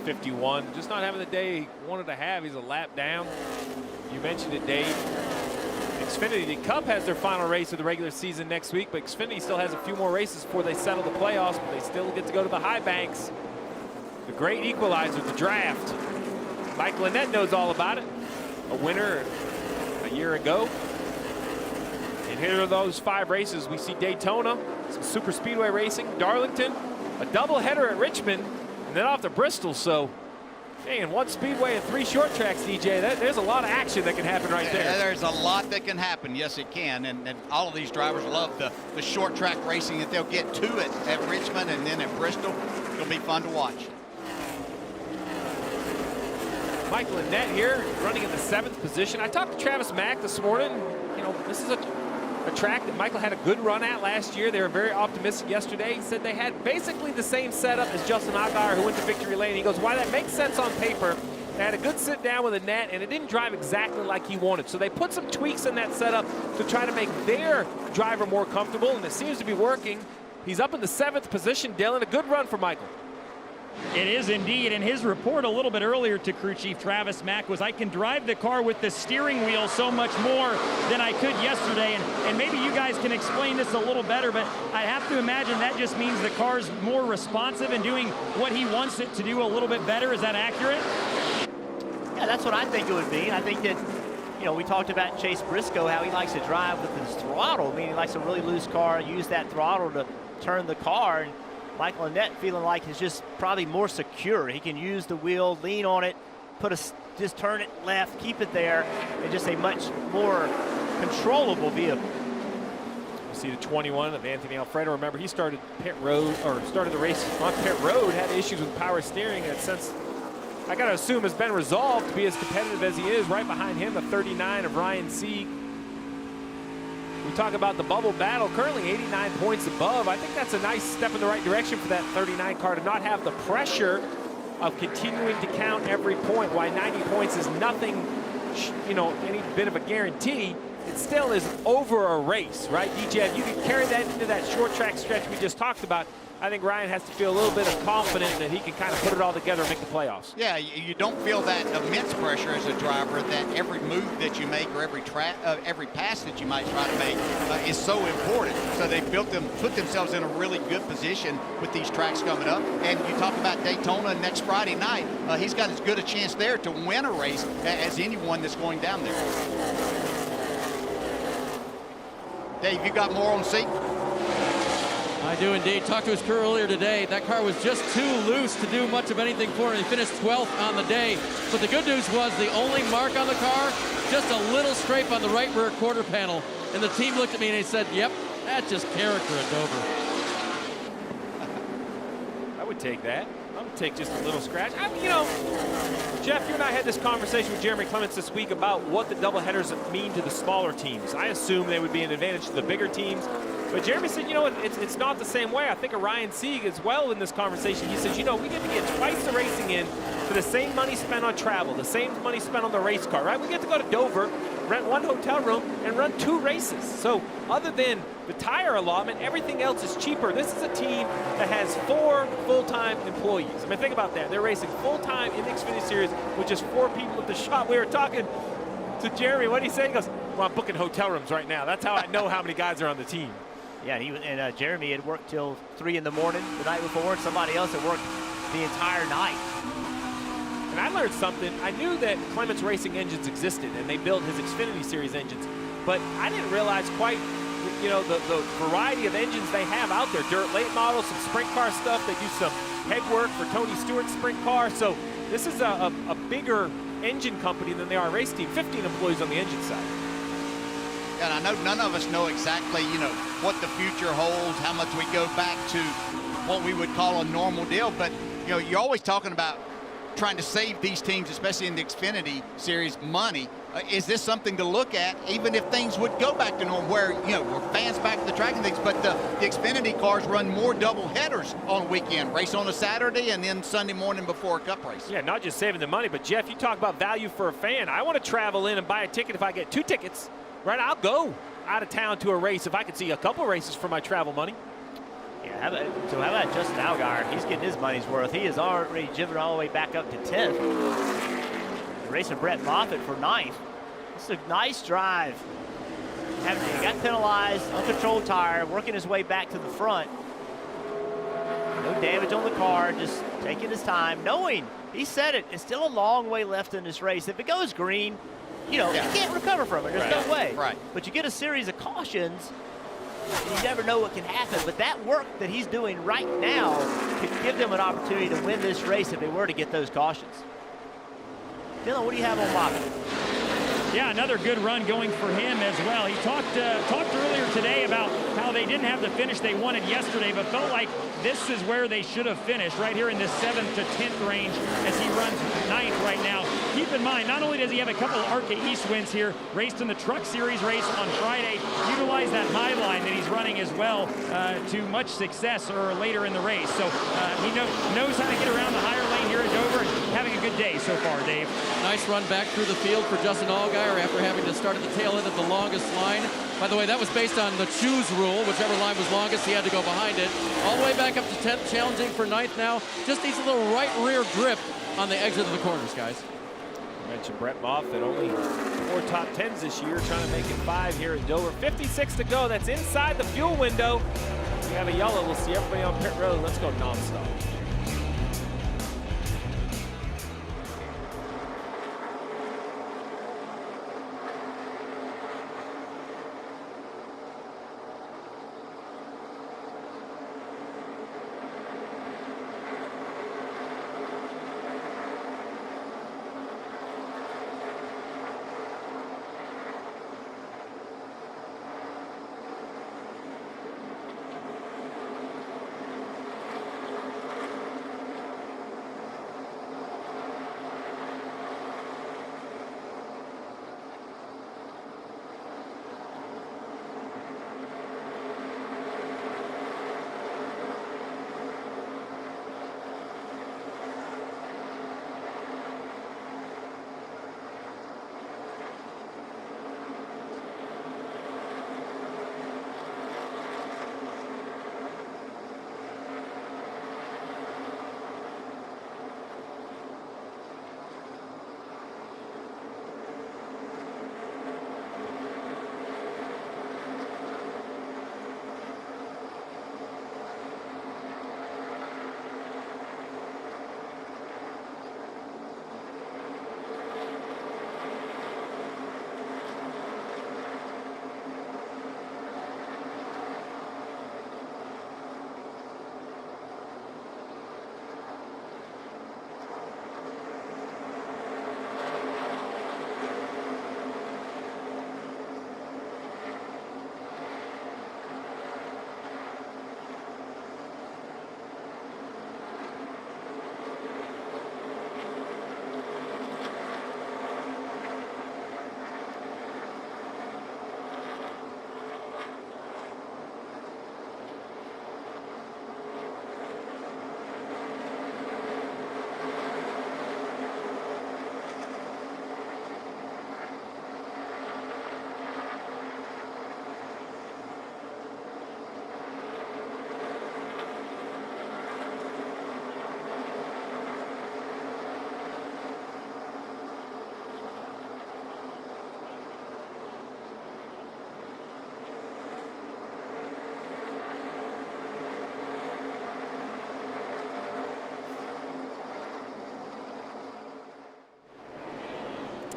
51, just not having the day he wanted to have. He's a lap down. You mentioned it, Dave. Xfinity Cup has their final race of the regular season next week, but Xfinity still has a few more races before they settle the playoffs, but they still get to go to the high banks. The great equalizer, the draft. Mike Lynette knows all about it. A winner a year ago. And here are those 5 races. We see Daytona, some super speedway racing, Darlington, a doubleheader at Richmond, and then off to Bristol. So, hey, in 1 speedway and 3 short tracks, DJ, there's a lot of action that can happen right there. There's a lot that can happen. Yes, it can. And all of these drivers love the short track racing that they'll get to it at Richmond and then at Bristol. It'll be fun to watch. Mike Lynette here, running in the 7th position. I talked to Travis Mack this morning. You know, this is a track that Michael had a good run at last year. They were very optimistic yesterday. He said they had basically the same setup as Justin Allgaier, who went to victory lane. He goes, why that makes sense on paper. They had a good sit down with Annette, and it didn't drive exactly like he wanted. So they put some tweaks in that setup to try to make their driver more comfortable, and it seems to be working. He's up in the 7th position, Dylan. A good run for Michael. It is indeed, and his report a little bit earlier to crew chief Travis Mack was, I can drive the car with the steering wheel so much more than I could yesterday, and maybe you guys can explain this a little better, but I have to imagine that just means the car's more responsive and doing what he wants it to do a little bit better. Is that accurate? Yeah, that's what I think it would be. I think that, you know, we talked about Chase Briscoe, how he likes to drive with his throttle, meaning he likes a really loose car, use that throttle to turn the car. And Michael Annett feeling like he's just probably more secure. He can use the wheel, lean on it, just turn it left, keep it there, and just a much more controllable vehicle. You see the 21 of Anthony Alfredo. Remember, he started pit road, or started the race on pit road, had issues with power steering, and since I got to assume has been resolved to be as competitive as he is. Right behind him, the 39 of Ryan Sieg. We talk about the bubble battle, currently 89 points above. I think that's a nice step in the right direction for that 39 car to not have the pressure of continuing to count every point. Why 90 points is nothing, you know, any bit of a guarantee. It still is over a race, right? DJ, if you can carry that into that short track stretch we just talked about, I think Ryan has to feel a little bit of confidence that he can kind of put it all together and make the playoffs. Yeah, you don't feel that immense pressure as a driver that every move that you make or every pass that you might try to make is so important. So they've put themselves in a really good position with these tracks coming up. And you talk about Daytona next Friday night. He's got as good a chance there to win a race as anyone that's going down there. Dave, you got more on seat? I do indeed. Talked to his crew earlier today. That car was just too loose to do much of anything for him. He finished 12th on the day. But the good news was the only mark on the car, just a little scrape on the right rear quarter panel. And the team looked at me and they said, yep, that's just character at Dover. I would take that. I would take just a little scratch. You know, Jeff, you and I had this conversation with Jeremy Clements this week about what the doubleheaders mean to the smaller teams. I assume they would be an advantage to the bigger teams. But Jeremy said, you know, it's not the same way. I think of Ryan Sieg as well in this conversation. He says, you know, we get to get twice the racing in for the same money spent on travel, the same money spent on the race car, right? We get to go to Dover, rent one hotel room, and run 2 races. So other than the tire allotment, everything else is cheaper. This is a team that has 4 full-time employees. I mean, think about that. They're racing full-time in the Xfinity Series with just 4 people at the shop. We were talking to Jeremy. What did he say? He goes, well, I'm booking hotel rooms right now. That's how I know how many guys are on the team. Yeah, and Jeremy had worked till 3 in the morning the night before, and somebody else had worked the entire night. And I learned something. I knew that Clements Racing engines existed, and they built his Xfinity Series engines. But I didn't realize quite, you know, the variety of engines they have out there. Dirt late models, some sprint car stuff. They do some head work for Tony Stewart's sprint car. So this is a bigger engine company than they are a race team. 15 employees on the engine side. And I know none of us know exactly, you know, what the future holds, how much we go back to what we would call a normal deal. But, you know, you're always talking about trying to save these teams, especially in the Xfinity Series, money. Is this something to look at, even if things would go back to normal, where, you know, we're fans back to the track and things, but the Xfinity cars run more double headers on weekend, race on a Saturday and then Sunday morning before a cup race. Yeah, not just saving the money, but Jeff, you talk about value for a fan. I want to travel in and buy a ticket if I get 2 tickets. Right, I'll go out of town to a race if I can see a couple races for my travel money. Yeah, how about Justin Allgaier? He's getting his money's worth. He is already driven all the way back up to 10th. Racing Brett Moffitt for 9th. This is a nice drive. He got penalized, uncontrolled tire, working his way back to the front. No damage on the car, just taking his time, knowing, he said it, it's still a long way left in this race. If it goes green, you know, you can't recover from it. There's no way. Right. But you get a series of cautions, and you never know what can happen. But that work that he's doing right now could give them an opportunity to win this race if they were to get those cautions. Dylan, what do you have on Moffitt? Yeah, another good run going for him as well. He talked earlier today about how they didn't have the finish they wanted yesterday, but felt like this is where they should have finished, right here in this 7th to 10th range as he runs 9th right now. Keep in mind, not only does he have a couple of ARCA East wins here, raced in the Truck Series race on Friday, utilized that high line that he's running as well to much success or later in the race. So he knows how to get around the higher lane here at Dover. Having a good day so far, Dave. Nice run back through the field for Justin Allgaier after having to start at the tail end of the longest line. By the way, that was based on the choose rule. Whichever line was longest, he had to go behind it. All the way back up to 10th, challenging for 9th now. Just needs a little right rear grip on the exit of the corners, guys. I mentioned Brett Moffitt, only 4 top 10s this year, trying to make it 5 here at Dover. 56 to go. That's inside the fuel window. We have a yellow. We'll see everybody on pit road. Let's go nonstop.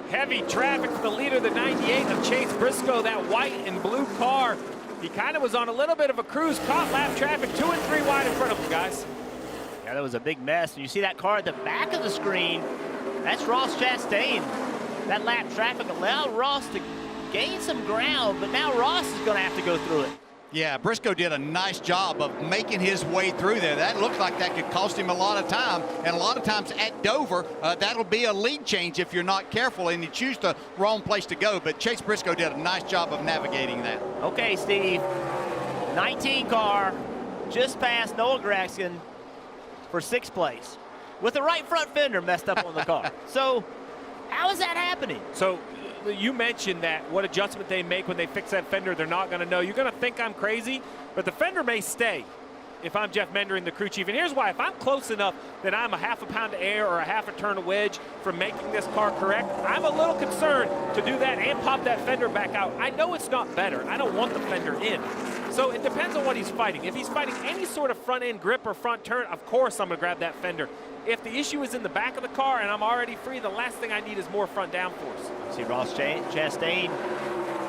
Heavy traffic for the leader, the 98 of Chase Briscoe, that white and blue car. He kind of was on a little bit of a cruise, caught lap traffic, 2 and 3 wide in front of him, guys. Yeah, that was a big mess. And you see that car at the back of the screen, that's Ross Chastain. That lap traffic allowed Ross to gain some ground, but now Ross is going to have to go through it. Yeah, Briscoe did a nice job of making his way through there. That looked like that could cost him a lot of time. And a lot of times at Dover, that'll be a lead change if you're not careful and you choose the wrong place to go. But Chase Briscoe did a nice job of navigating that. Okay, Steve. 19 car, just past Noah Gragson for 6th place. With the right front fender messed up on the car. So, how is that happening? So, you mentioned that what adjustment they make when they fix that fender, they're not going to know. You're going to think I'm crazy, but the fender may stay if I'm Jeff Mendering, the crew chief. And here's why. If I'm close enough that I'm a half a pound of air or a half a turn of wedge from making this car correct, I'm a little concerned to do that and pop that fender back out. I know it's not better. I don't want the fender in. So it depends on what he's fighting. If he's fighting any sort of front end grip or front turn, of course I'm going to grab that fender. If the issue is in the back of the car and I'm already free, the last thing I need is more front downforce. See Ross Chastain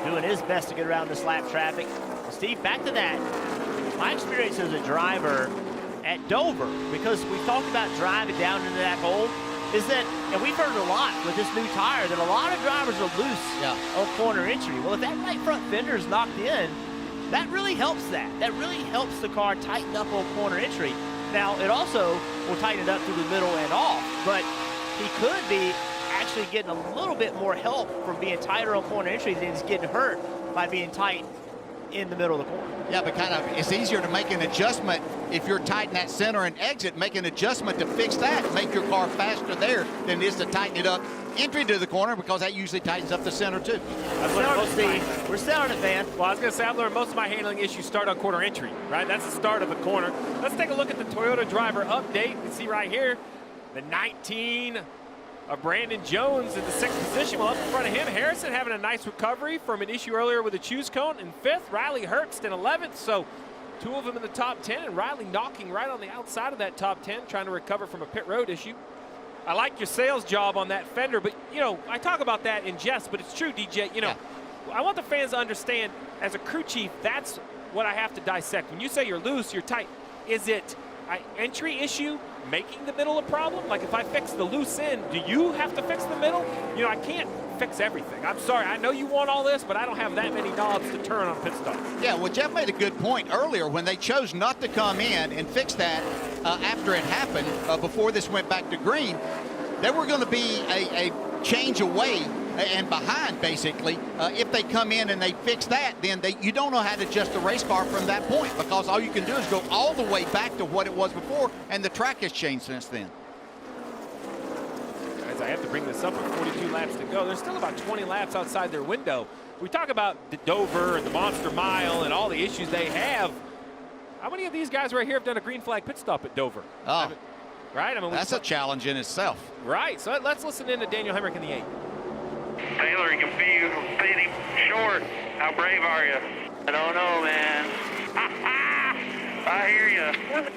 doing his best to get around this lap traffic. Steve, back to that. My experience as a driver at Dover, because we've talked about driving down into that hole, is that, and we've heard a lot with this new tire, that a lot of drivers are loose on corner entry. Well, if that right front fender is knocked in, that really helps that. That really helps the car tighten up on corner entry. Now, it also will tighten it up through the middle and off, but he could be actually getting a little bit more help from being tighter on corner entry than he's getting hurt by being tight in the middle of the corner. Yeah, but it's easier to make an adjustment if you're tight in that center and exit, make an adjustment to fix that, make your car faster there than it is to tighten it up entry to the corner, because that usually tightens up the center too. We're selling it, Van. Well, I was going to say, I've learned most of my handling issues start on corner entry, right? That's the start of the corner. Let's take a look at the Toyota driver update. You can see right here, the 19 of Brandon Jones in the 6th position. Well, up in front of him, Harrison having a nice recovery from an issue earlier with the choose cone. In 5th, Riley Hurst in 11th. So 2 of them in the top 10, and Riley knocking right on the outside of that top 10, trying to recover from a pit road issue. I like your sales job on that fender, but, you know, I talk about that in jest, but it's true, DJ. You know, I want the fans to understand, as a crew chief, that's what I have to dissect. When you say you're loose, you're tight, is it an entry issue making the middle a problem? Like, if I fix the loose end, do you have to fix the middle? You know, I can't fix everything. I'm sorry, I know you want all this, but I don't have that many knobs to turn on pit stop. Yeah, well, Jeff made a good point earlier when they chose not to come in and fix that after it happened, before this went back to green. They were going to be a change away and behind, basically. If they come in and they fix that, then you don't know how to adjust the race car from that point, because all you can do is go all the way back to what it was before, and the track has changed since then. Guys, I have to bring this up with 42 laps to go. There's still about 20 laps outside their window. We talk about the Dover and the Monster Mile and all the issues they have. How many of these guys right here have done a green flag pit stop at Dover? Oh, right? I mean, that's a challenge in itself. Right, so let's listen in to Daniel Hemrick in the 8. Taylor, you confused, seeing him short. How brave are you? I don't know, man. I hear you.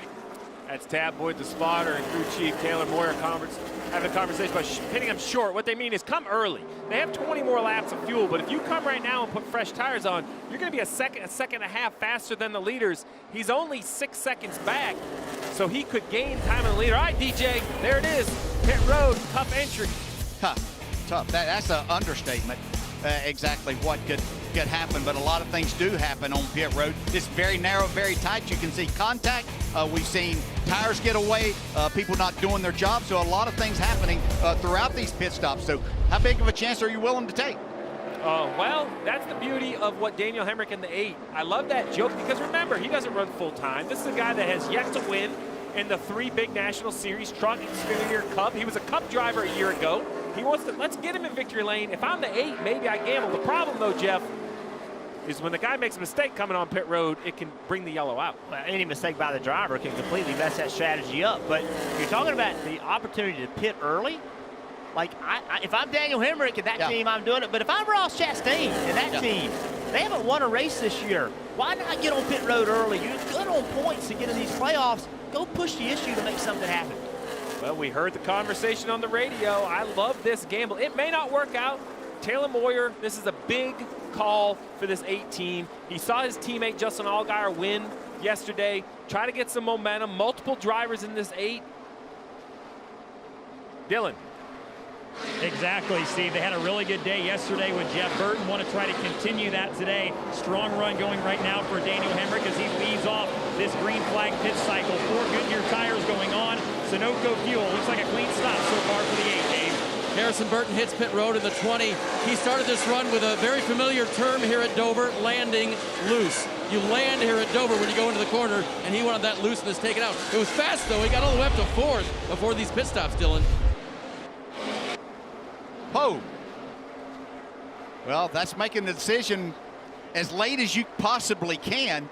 That's Tab Boyd, the spotter, and crew chief Taylor Moyer having a conversation about hitting them short. What they mean is come early. They have 20 more laps of fuel, but if you come right now and put fresh tires on, you're going to be a second and a half faster than the leaders. He's only 6 seconds back, so he could gain time on the leader. All right, DJ, there it is. Pit road, tough entry. Huh. Tough. That's an understatement. Exactly what could happen, but a lot of things do happen on pit road. It's very narrow, very tight. You can see contact. We've seen tires get away, people not doing their job. So a lot of things happening throughout these pit stops. So how big of a chance are you willing to take? Well, that's the beauty of what Daniel Hemrick in the 8. I love that joke because remember, he doesn't run full time. This is a guy that has yet to win in the 3 big National Series Truck Xfinity Cup. He was a Cup driver a year ago. He wants to, let's get him in victory lane. If I'm the 8, maybe I gamble. The problem, though, Jeff, is when the guy makes a mistake coming on pit road, it can bring the yellow out. Well, any mistake by the driver can completely mess that strategy up. But you're talking about the opportunity to pit early. Like, if I'm Daniel Hemrick and that team, I'm doing it. But if I'm Ross Chastain and that team, they haven't won a race this year. Why not get on pit road early? You're good on points to get in these playoffs. Go push the issue to make something happen. Well, we heard the conversation on the radio. I love this gamble. It may not work out. Taylor Moyer, this is a big call for this 8 team. He saw his teammate Justin Allgaier win yesterday. Try to get some momentum. Multiple drivers in this 8. Dylan. Exactly, Steve. They had a really good day yesterday with Jeff Burton. Want to try to continue that today. Strong run going right now for Daniel Hemrick as he leads off this green flag pit cycle. 4 Goodyear tires going on. Sunoco fuel. Looks like a clean stop so far for the 8, Dave. Harrison Burton hits pit road in the 20. He started this run with a very familiar term here at Dover, landing loose. You land here at Dover when you go into the corner, and he wanted that looseness taken out. It was fast, though. He got all the way up to 4th before these pit stops, Dylan. Oh. Well, that's making the decision as late as you possibly can.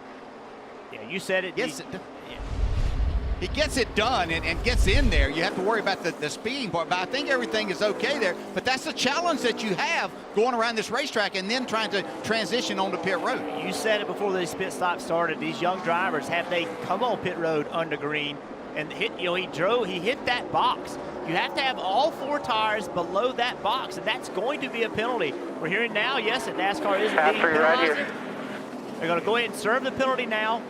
Yeah, you said it. He gets it done and gets in there. You have to worry about the speeding part, but I think everything is okay there. But that's the challenge that you have going around this racetrack and then trying to transition onto pit road. You said it before these pit stops started. These young drivers, have they come on pit road under green and hit, you know, he hit that box. You have to have all 4 tires below that box, and that's going to be a penalty. We're hearing now, yes, that NASCAR is being penalized. Right here. They're going to go ahead and serve the penalty now.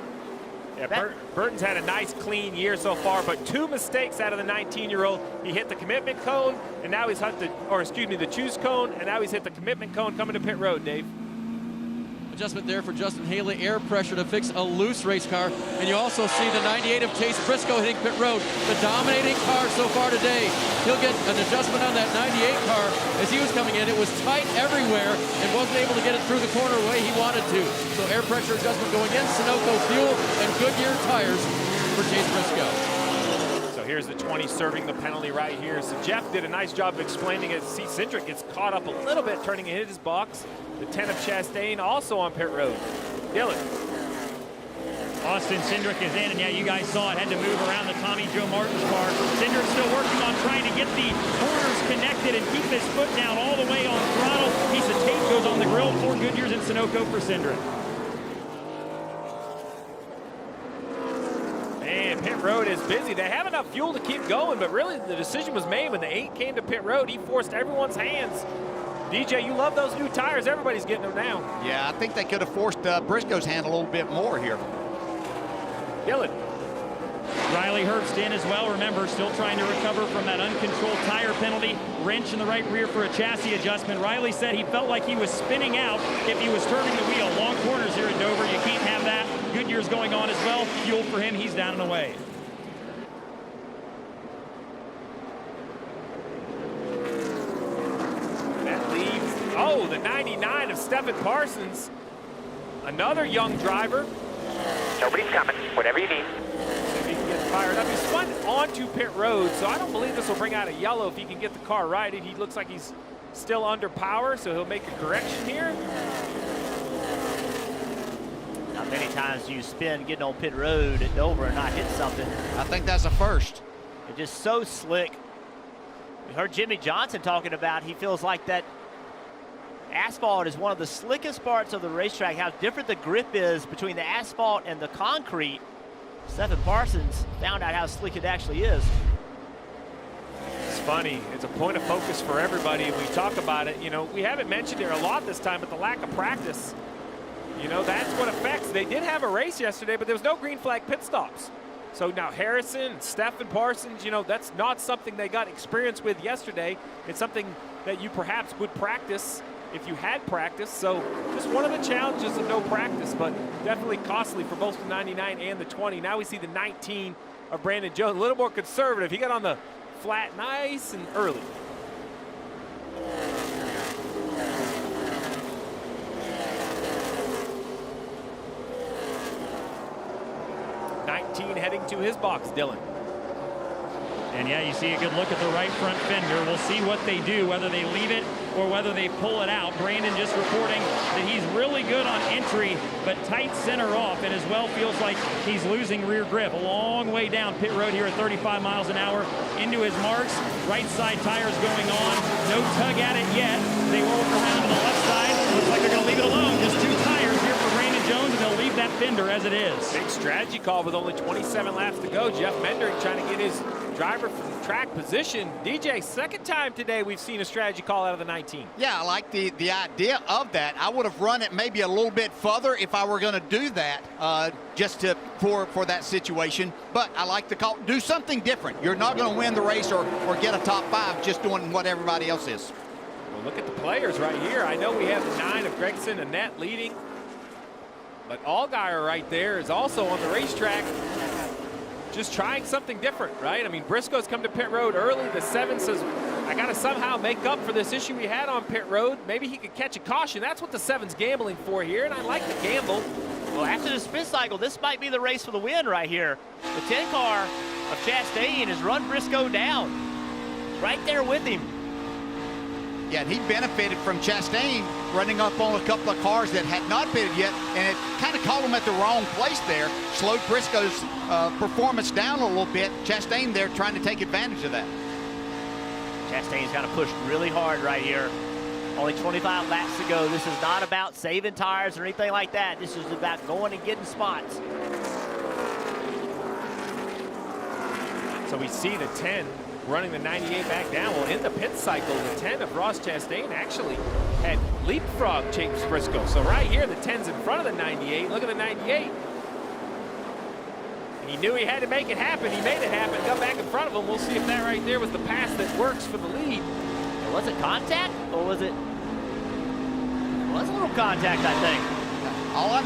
Yeah, Burton's had a nice, clean year so far, but 2 mistakes out of the 19-year-old. He hit the commitment cone, and now he's hit the choose cone, and now he's hit the commitment cone coming to pit road, Dave. adjustment there for Justin Haley, air pressure to fix a loose race car. And you also see the 98 of Chase Briscoe hitting pit road, the dominating car so far today. He'll get an adjustment on that 98 car as he was coming in. It was tight everywhere and wasn't able to get it through the corner the way he wanted to. So air pressure adjustment going in, Sunoco fuel and Goodyear tires for Chase Briscoe. So here's the 20 serving the penalty right here. So Jeff did a nice job of explaining it. See, Cindric gets caught up a little bit, turning and hit his box. The 10 of Chastain also on pit road. Dylan. Austin Cindric is in, and yeah, you guys saw it. Had to move around the Tommy Joe Martin's car. Cindric still working on trying to get the corners connected and keep his foot down all the way on throttle. Piece of tape goes on the grill. 4 Goodyears and Sunoco for Cindric. And pit road is busy. They have enough fuel to keep going, but really the decision was made when the 8 came to pit road. He forced everyone's hands. DJ, you love those new tires. Everybody's getting them now. Yeah, I think they could have forced Briscoe's hand a little bit more here. Dylan. Riley Herbst in as well. Remember, still trying to recover from that uncontrolled tire penalty. Wrench in the right rear for a chassis adjustment. Riley said he felt like he was spinning out if he was turning the wheel. Long corners here at Dover. You can't have that. Goodyear's going on as well. Fuel for him. He's down and away. That leaves, oh, the 99 of Stephen Parsons. Another young driver. Nobody's coming. Whatever you need. He can get fired up. He's spun onto pit road, so I don't believe this will bring out a yellow if he can get the car righted. He looks like he's still under power, so he'll make a correction here. Not many times you spin getting on pit road at Dover and not hit something. I think that's a first. It's just so slick. We heard Jimmy Johnson talking about he feels like that asphalt is one of the slickest parts of the racetrack, how different the grip is between the asphalt and the concrete. Stephen Parsons found out how slick it actually is. It's funny. It's a point of focus for everybody. We talk about it. You know, we haven't mentioned it a lot this time, but the lack of practice, you know, that's what affects. They did have a race yesterday, but there was no green flag pit stops. So now Harrison and Stephen Parsons, you know, that's not something they got experience with yesterday. It's something that you perhaps would practice if you had practice. So just one of the challenges of no practice, but definitely costly for both the 99 and the 20. Now we see the 19 of Brandon Jones, a little more conservative. He got on the flat nice and early. Heading to his box, Dylan. And yeah, you see a good look at the right front fender. We'll see what they do, whether they leave it or whether they pull it out. Brandon just reporting that he's really good on entry, but tight center off, and as well feels like he's losing rear grip. A long way down pit road here at 35 miles an hour into his marks. Right side tires going on. No tug at it yet. They roll around to the left side. Looks like they're going to leave it alone. Just 2 tires here for Brandon Jones, and they'll leave that fender as it is. Big strategy call with only 27 laps to go. Jeff Mendering trying to get his driver from track position. DJ, second time today we've seen a strategy call out of the 19. Yeah, I like the idea of that. I would have run it maybe a little bit further if I were going to do that, just for that situation. But I like the call. Do something different. You're not going to win the race or get a top 5 just doing what everybody else is. Well, look at the players right here. I know we have the 9 of Gregson, Annette leading, but Allgaier right there is also on the racetrack, just trying something different, right? I mean, Briscoe's come to pit road early. The 7 says, I got to somehow make up for this issue we had on pit road. Maybe he could catch a caution. That's what the 7's gambling for here, and I like the gamble. Well, after the spin cycle, this might be the race for the win right here. The 10 car of Chastain has run Briscoe down. Right there with him. Yeah, and he benefited from Chastain running up on a couple of cars that had not pitted yet, and it kind of caught him at the wrong place there. Slowed Briscoe's performance down a little bit. Chastain there trying to take advantage of that. Chastain's got to push really hard right here. Only 25 laps to go. This is not about saving tires or anything like that. This is about going and getting spots. So we see the 10 running the 98 back down. Well, in the pit cycle, the 10 of Ross Chastain actually had leapfrog Chase Briscoe. So right here, the 10's in front of the 98. Look at the 98. And he knew he had to make it happen. He made it happen, got back in front of him. We'll see if that right there was the pass that works for the lead. Was it contact, or was it? Well, that's a little contact, I think.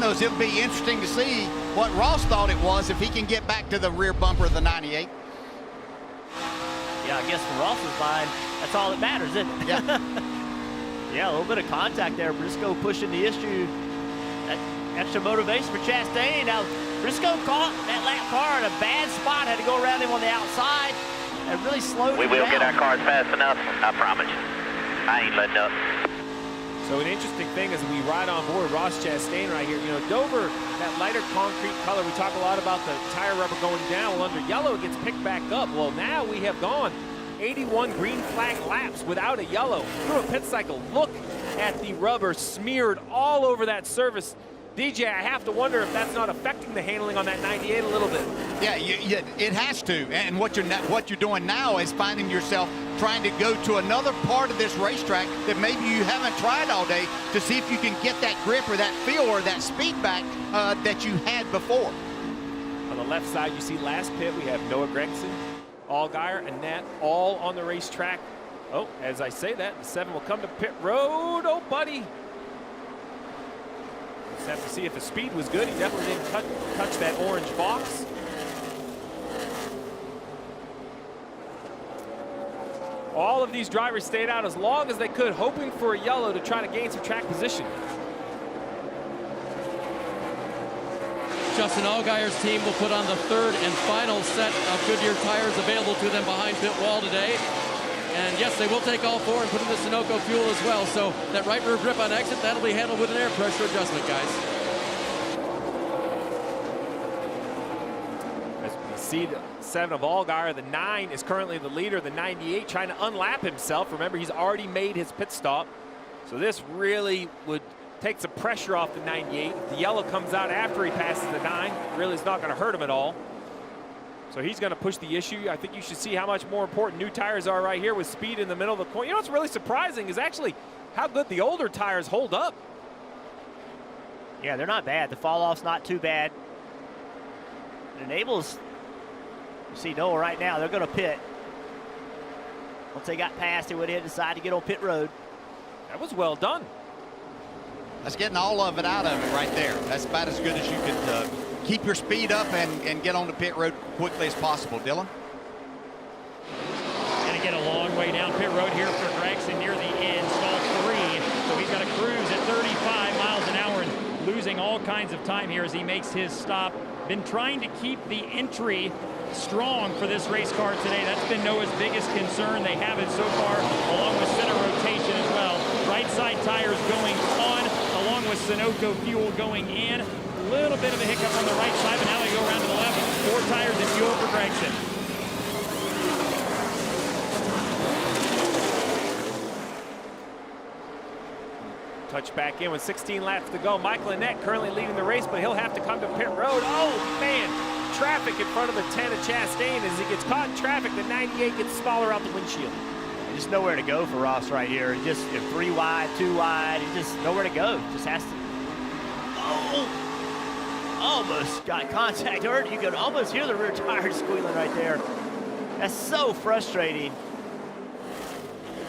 dynos, it'll be interesting to see what Ross thought it was if he can get back to the rear bumper of the 98. Yeah, I guess for Ross's mind, that's all that matters, isn't it? Yeah. Yeah, a little bit of contact there. Briscoe pushing the issue. That extra motivation for Chastain. Now, Briscoe caught that lap car in a bad spot. Had to go around him on the outside and really slowed him down. We will get our cars fast enough, I promise you. I ain't letting up. So an interesting thing as we ride on board Ross Chastain right here, you know, Dover, that lighter concrete color, we talk a lot about the tire rubber going down. Well, under yellow, it gets picked back up. Well, now we have gone 81 green flag laps without a yellow through a pit cycle. Look at the rubber smeared all over that surface. DJ, I have to wonder if that's not affecting the handling on that 98 a little bit. Yeah, it has to. And what you're doing now is finding yourself trying to go to another part of this racetrack that maybe you haven't tried all day to see if you can get that grip or that feel or that speed back that you had before. On the left side, you see last pit, we have Noah Gregson, Allgaier, and Nat all on the racetrack. Oh, as I say that, the 7 will come to pit road. Oh, buddy. Just have to see if the speed was good. He definitely didn't touch that orange box. All of these drivers stayed out as long as they could, hoping for a yellow to try to gain some track position. Justin Allgaier's team will put on the third and final set of Goodyear tires available to them behind pit wall today. And yes, they will take all 4 and put in the Sunoco fuel as well. So that right rear grip on exit, that'll be handled with an air pressure adjustment, guys. As we see the 7 of Allgaier, the 9 is currently the leader, the 98 trying to unlap himself. Remember, he's already made his pit stop. So this really would take some pressure off the 98. If the yellow comes out after he passes the 9, really is not going to hurt him at all. So he's going to push the issue. I think you should see how much more important new tires are right here with speed in the middle of the corner. You know what's really surprising is actually how good the older tires hold up. Yeah, they're not bad. The fall off's not too bad. It enables, you see Noah right now, they're going to pit. Once they got past, they went ahead and decided to get on pit road. That was well done. That's getting all of it out of it right there. That's about as good as you could keep your speed up and get on the pit road quickly as possible. Dylan? Going to get a long way down pit road here for Gregson near the end, stall 3. So he's got to cruise at 35 miles an hour and losing all kinds of time here as he makes his stop. Been trying to keep the entry strong for this race car today. That's been Noah's biggest concern. They have it so far, along with center rotation as well. Right side tires going on, along with Sunoco fuel going in. A little bit of a hiccup on the right side, but now they go around to the left. 4 tires and fuel for Gregson. Touch back in with 16 laps to go. Michael Annett currently leading the race, but he'll have to come to pit road. Oh, man. Traffic in front of the 10 of Chastain. As he gets caught in traffic, the 98 gets smaller out the windshield. Just nowhere to go for Ross right here. Just 3 wide, 2 wide. He just nowhere to go. Just has to. Oh! Almost got contact. You could almost hear the rear tires squealing right there. That's so frustrating.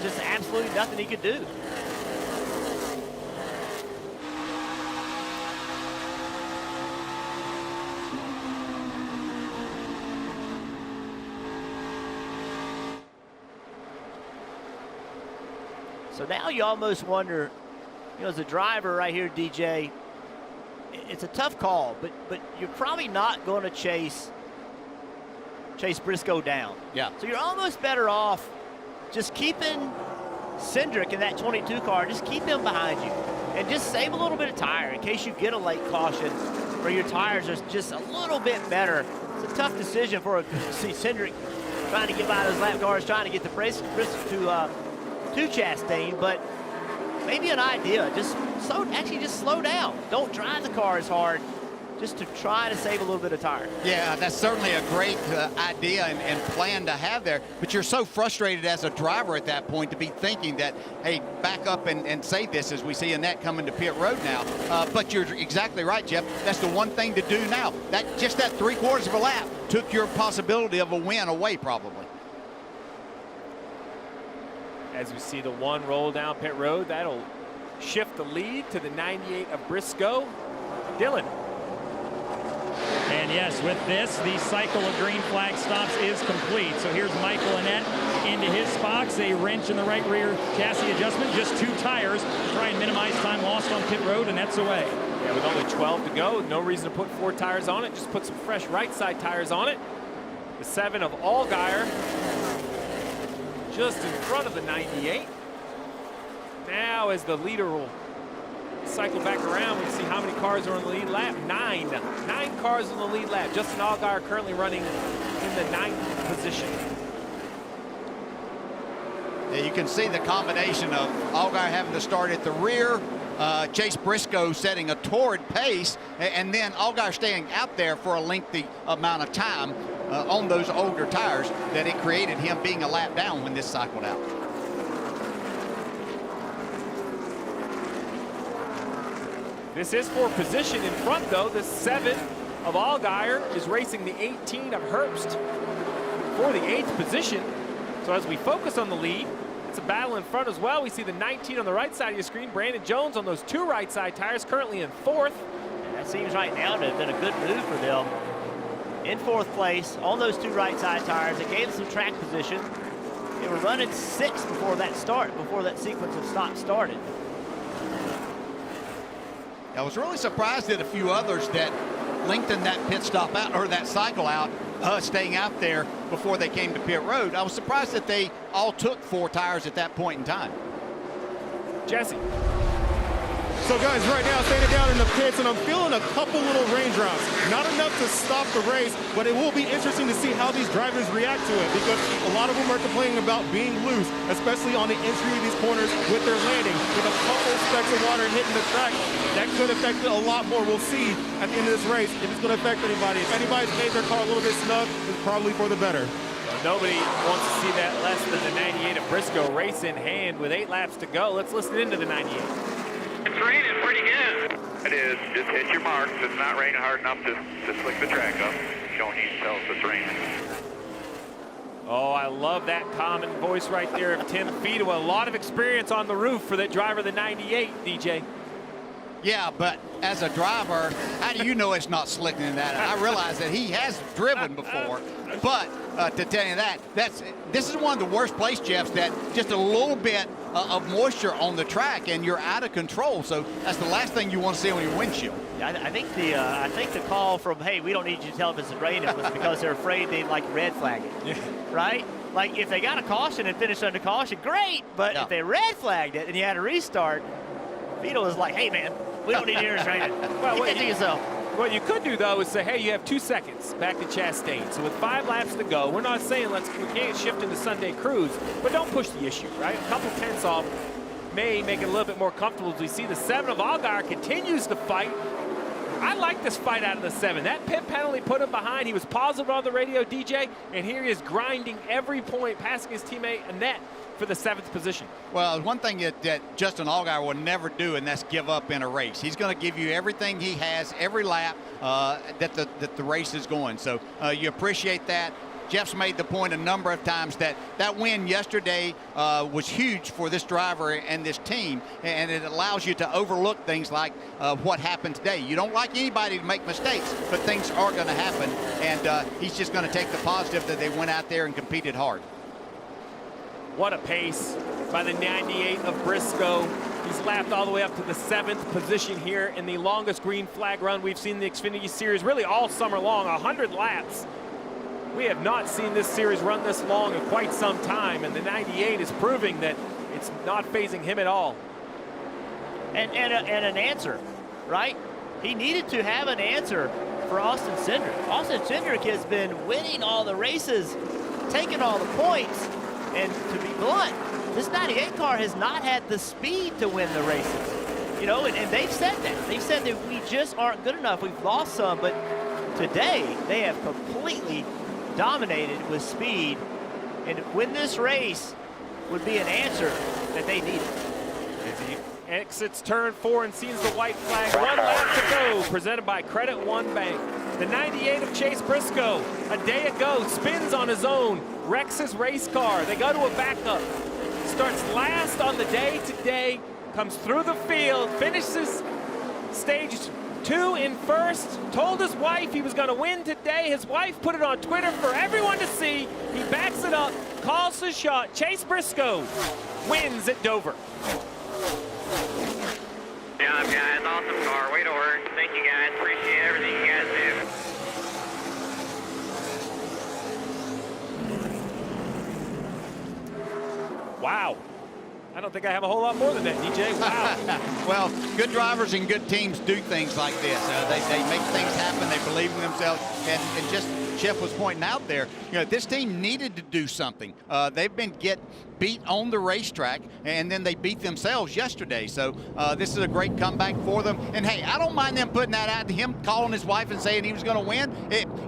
Just absolutely nothing he could do. So now you almost wonder, you know, as a driver right here, DJ, it's a tough call, but you're probably not going to chase Briscoe down. Yeah. So you're almost better off just keeping Cindric in that 22 car, just keep him behind you and just save a little bit of tire in case you get a late caution where your tires are just a little bit better. It's a tough decision for Cindric trying to get by those lap cars, trying to get the Briscoe to Chastain, but maybe an idea, just slow down. Don't drive the car as hard, just to try to save a little bit of tire. Yeah, that's certainly a great idea and plan to have there, but you're so frustrated as a driver at that point to be thinking that, hey, back up and save this as we see Annett coming to pit road now. But you're exactly right, Jeff. That's the one thing to do now. Just that 3/4 of a lap took your possibility of a win away probably. As we see the 1 roll down pit road, that'll shift the lead to the 98 of Briscoe. Dylan. And yes, with this, the cycle of green flag stops is complete. So here's Michael Annett into his box, a wrench in the right rear chassis adjustment, just 2 tires to try and minimize time lost on pit road, and that's away. Yeah, with only 12 to go, no reason to put 4 tires on it. Just put some fresh right side tires on it. The 7 of Allgaier just in front of the 98. Now as the leader will cycle back around, we see how many cars are on the lead lap. 9 cars on the lead lap. Justin Allgaier currently running in the 9th position. Yeah, you can see the combination of Allgaier having to start at the rear, Chase Briscoe setting a torrid pace, and then Allgaier staying out there for a lengthy amount of time on those older tires, that it created him being a lap down when this cycled out. This is for position in front, though. The 7 of Allgaier is racing the 18 of Herbst for the 8th position. So as we focus on the lead, it's a battle in front as well. We see the 19 on the right side of your screen. Brandon Jones on those 2 right side tires, currently in 4th. And that seems right now to have been a good move for them. In 4th place on those 2 right side tires. It gave them some track position. They were running 6th before that sequence of stops started. I was really surprised at a few others that lengthened that pit stop out, or that cycle out, staying out there before they came to pit road. I was surprised that they all took 4 tires at that point in time. Jesse. So guys, right now standing down in the pits, and I'm feeling a couple little raindrops. Not enough to stop the race, but it will be interesting to see how these drivers react to it, because a lot of them are complaining about being loose, especially on the entry of these corners with their landing. With a couple specks of water hitting the track, that could affect it a lot more. We'll see at the end of this race if it's going to affect anybody. If anybody's made their car a little bit snug, it's probably for the better. Nobody wants to see that less than the 98 of Briscoe race in hand with 8 laps to go. Let's listen into the 98. It's raining pretty good. It is. Just hit your marks. It's not raining hard enough to slick the track up. Don't need to tell us it's raining. Oh, I love that common voice right there of Tim Fedewa. A lot of experience on the roof for that driver, the 98, DJ. Yeah, but as a driver, how do you know it's not slicking in that? I realize that he has driven before, but to tell you that, this is one of the worst place, Jeff, that just a little bit of moisture on the track and you're out of control. So that's the last thing you want to see on your windshield. Yeah, I think the call from, hey, we don't need you to tell if it's raining, was because they're afraid they'd like red flag it, yeah. Right? Like if they got a caution and finished under caution, great. But if they red flagged it and you had a restart, Vito was like, hey man, we don't need you to train it. Well, keep it to yourself. What you could do, though, is say, hey, you have 2 seconds back to Chastain. So with 5 laps to go, we're not saying we can't shift into Sunday cruise, but don't push the issue, right? A couple tenths off may make it a little bit more comfortable as we see the 7 of Allgaier continues to fight. I like this fight out of the 7. That pit penalty put him behind. He was positive on the radio, DJ, and here he is grinding every point, passing his teammate Annett for the 7th position. Well, one thing that Justin Allgaier will never do, and that's give up in a race. He's going to give you everything he has every lap that the race is going. So you appreciate that. Jeff's made the point a number of times that win yesterday was huge for this driver and this team, and it allows you to overlook things like what happened today. You don't like anybody to make mistakes, but things are going to happen, and he's just going to take the positive that they went out there and competed hard. What a pace by the 98 of Briscoe. He's lapped all the way up to the 7th position here in the longest green flag run we've seen in the Xfinity Series, really all summer long, 100 laps. We have not seen this series run this long in quite some time, and the 98 is proving that it's not phasing him at all. And an answer, right? He needed to have an answer for Austin Cindric. Austin Cindric has been winning all the races, taking all the points, and to be blunt, this 98 car has not had the speed to win the races. You know, and they've said that. They've said that we just aren't good enough. We've lost some, but today they have completely dominated with speed, and win this race would be an answer that they needed. As he exits turn 4 and sees the white flag, 1 lap to go, presented by Credit One Bank. The 98 of Chase Briscoe, a day ago, spins on his own, wrecks his race car. They go to a backup, starts last on the day today, comes through the field, finishes stage 2 in first, told his wife he was going to win today. His wife put it on Twitter for everyone to see. He backs it up, calls the shot. Chase Briscoe wins at Dover. Job, guys. Awesome car. Way to work. Thank you, guys. Appreciate everything you guys do. Wow. I don't think I have a whole lot more than that, DJ. Wow. Well, good drivers and good teams do things like this. They make things happen. They believe in themselves. And just Jeff was pointing out there, this team needed to do something. They've been beat on the racetrack, and then they beat themselves yesterday. So this is a great comeback for them. And, hey, I don't mind them putting that out to him, calling his wife and saying he was going to win.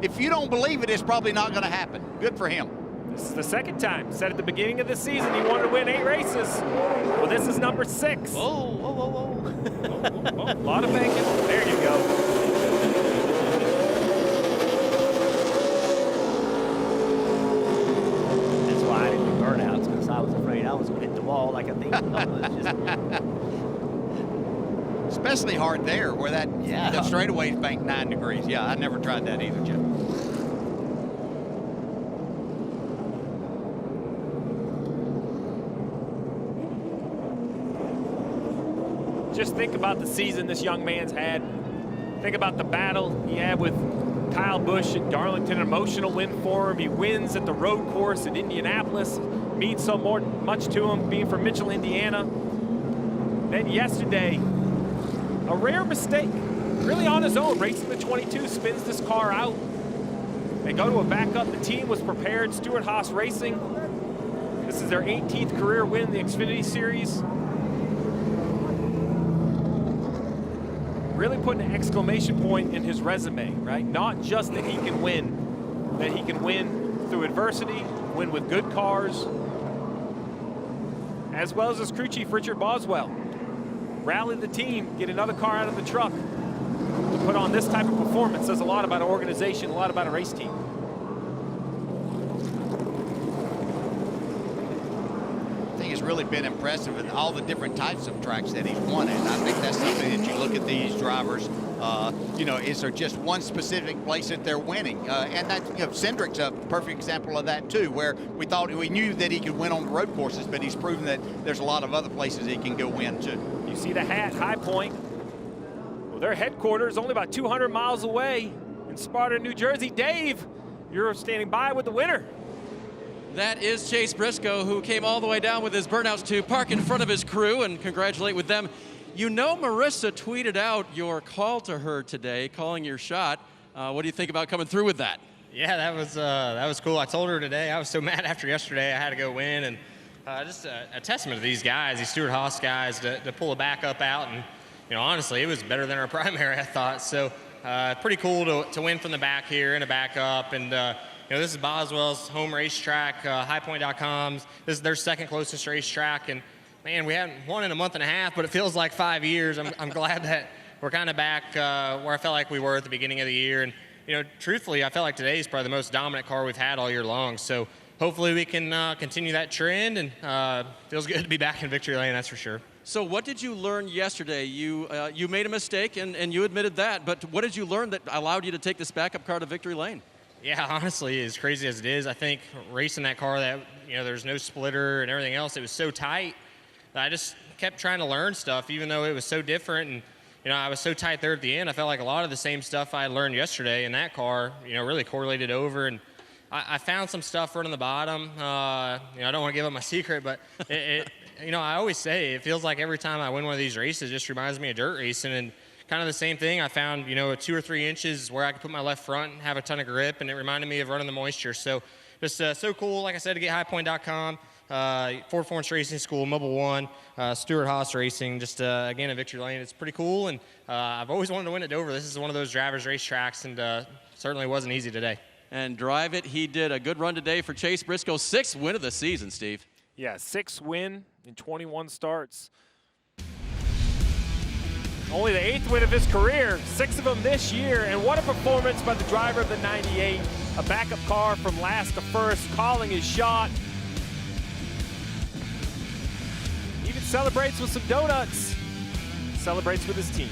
If you don't believe it, it's probably not going to happen. Good for him. This is the second time. Said at the beginning of the season he wanted to win 8 races. Well, this is number 6. Whoa, whoa, whoa, whoa. A lot of bacon. There you go. That's why I didn't do burnouts, because I was afraid I was going to hit the wall like a thief. Especially hard there where that straightaway banked 9 degrees. Yeah, I never tried that either, Jeff. Just think about the season this young man's had. Think about the battle he had with Kyle Busch at Darlington. An emotional win for him. He wins at the road course in Indianapolis. Means so much to him, being from Mitchell, Indiana. Then yesterday, a rare mistake. Really on his own, racing the 22, spins this car out. They go to a backup. The team was prepared. Stewart-Haas Racing. This is their 18th career win in the Xfinity Series. Really putting an exclamation point in his resume, right? Not just that he can win, that he can win through adversity, win with good cars, as well as his crew chief, Richard Boswell. Rally the team, get another car out of the truck. To put on this type of performance says a lot about an organization, a lot about a race team. Has really been impressive with all the different types of tracks that he's won in. I think that's something that you look at these drivers, is there just one specific place that they're winning? And that, Cindric's a perfect example of that too, where we knew that he could win on the road courses, but he's proven that there's a lot of other places he can go win too. You see the hat, High Point. Well, their headquarters only about 200 miles away in Sparta, New Jersey. Dave, you're standing by with the winner. That is Chase Briscoe, who came all the way down with his burnouts to park in front of his crew and congratulate with them. Marissa tweeted out your call to her today, calling your shot. What do you think about coming through with that? Yeah, that was cool. I told her today I was so mad after yesterday I had to go win, and just a testament to these guys, these Stewart-Haas guys, to pull a backup out. And honestly, it was better than our primary, I thought. So pretty cool to win from the back here in a backup. And this is Boswell's home racetrack, highpoint.com. This is their second closest racetrack, and man, we haven't won in a month and a half, but it feels like 5 years. I'm glad that we're kind of back where I felt like we were at the beginning of the year. And truthfully, I felt like today is probably the most dominant car we've had all year long. So hopefully we can continue that trend, and feels good to be back in victory lane, that's for sure. So what did you learn yesterday? You made a mistake, and you admitted that, but what did you learn that allowed you to take this backup car to victory lane? Yeah, honestly, as crazy as it is, I think racing that car that, there's no splitter and everything else, it was so tight that I just kept trying to learn stuff, even though it was so different. And, I was so tight there at the end. I felt like a lot of the same stuff I learned yesterday in that car, really correlated over. And I found some stuff running the bottom. I don't want to give up my secret, but I always say it feels like every time I win one of these races, it just reminds me of dirt racing. And kind of the same thing. I found, 2 or 3 inches where I could put my left front and have a ton of grip, and it reminded me of running the moisture. So just so cool, like I said, to get highpoint.com, Ford Florence Racing School, Mobile One, Stewart-Haas Racing, just, again, a victory lane. It's pretty cool, and I've always wanted to win at Dover. This is one of those drivers' racetracks, and certainly wasn't easy today. And drive it, he did a good run today for Chase Briscoe. 6th win of the season, Steve. Yeah, 6th win in 21 starts. Only the 8th win of his career, 6 of them this year, and what a performance by the driver of the 98. A backup car from last to first, calling his shot. Even celebrates with some donuts. Celebrates with his team.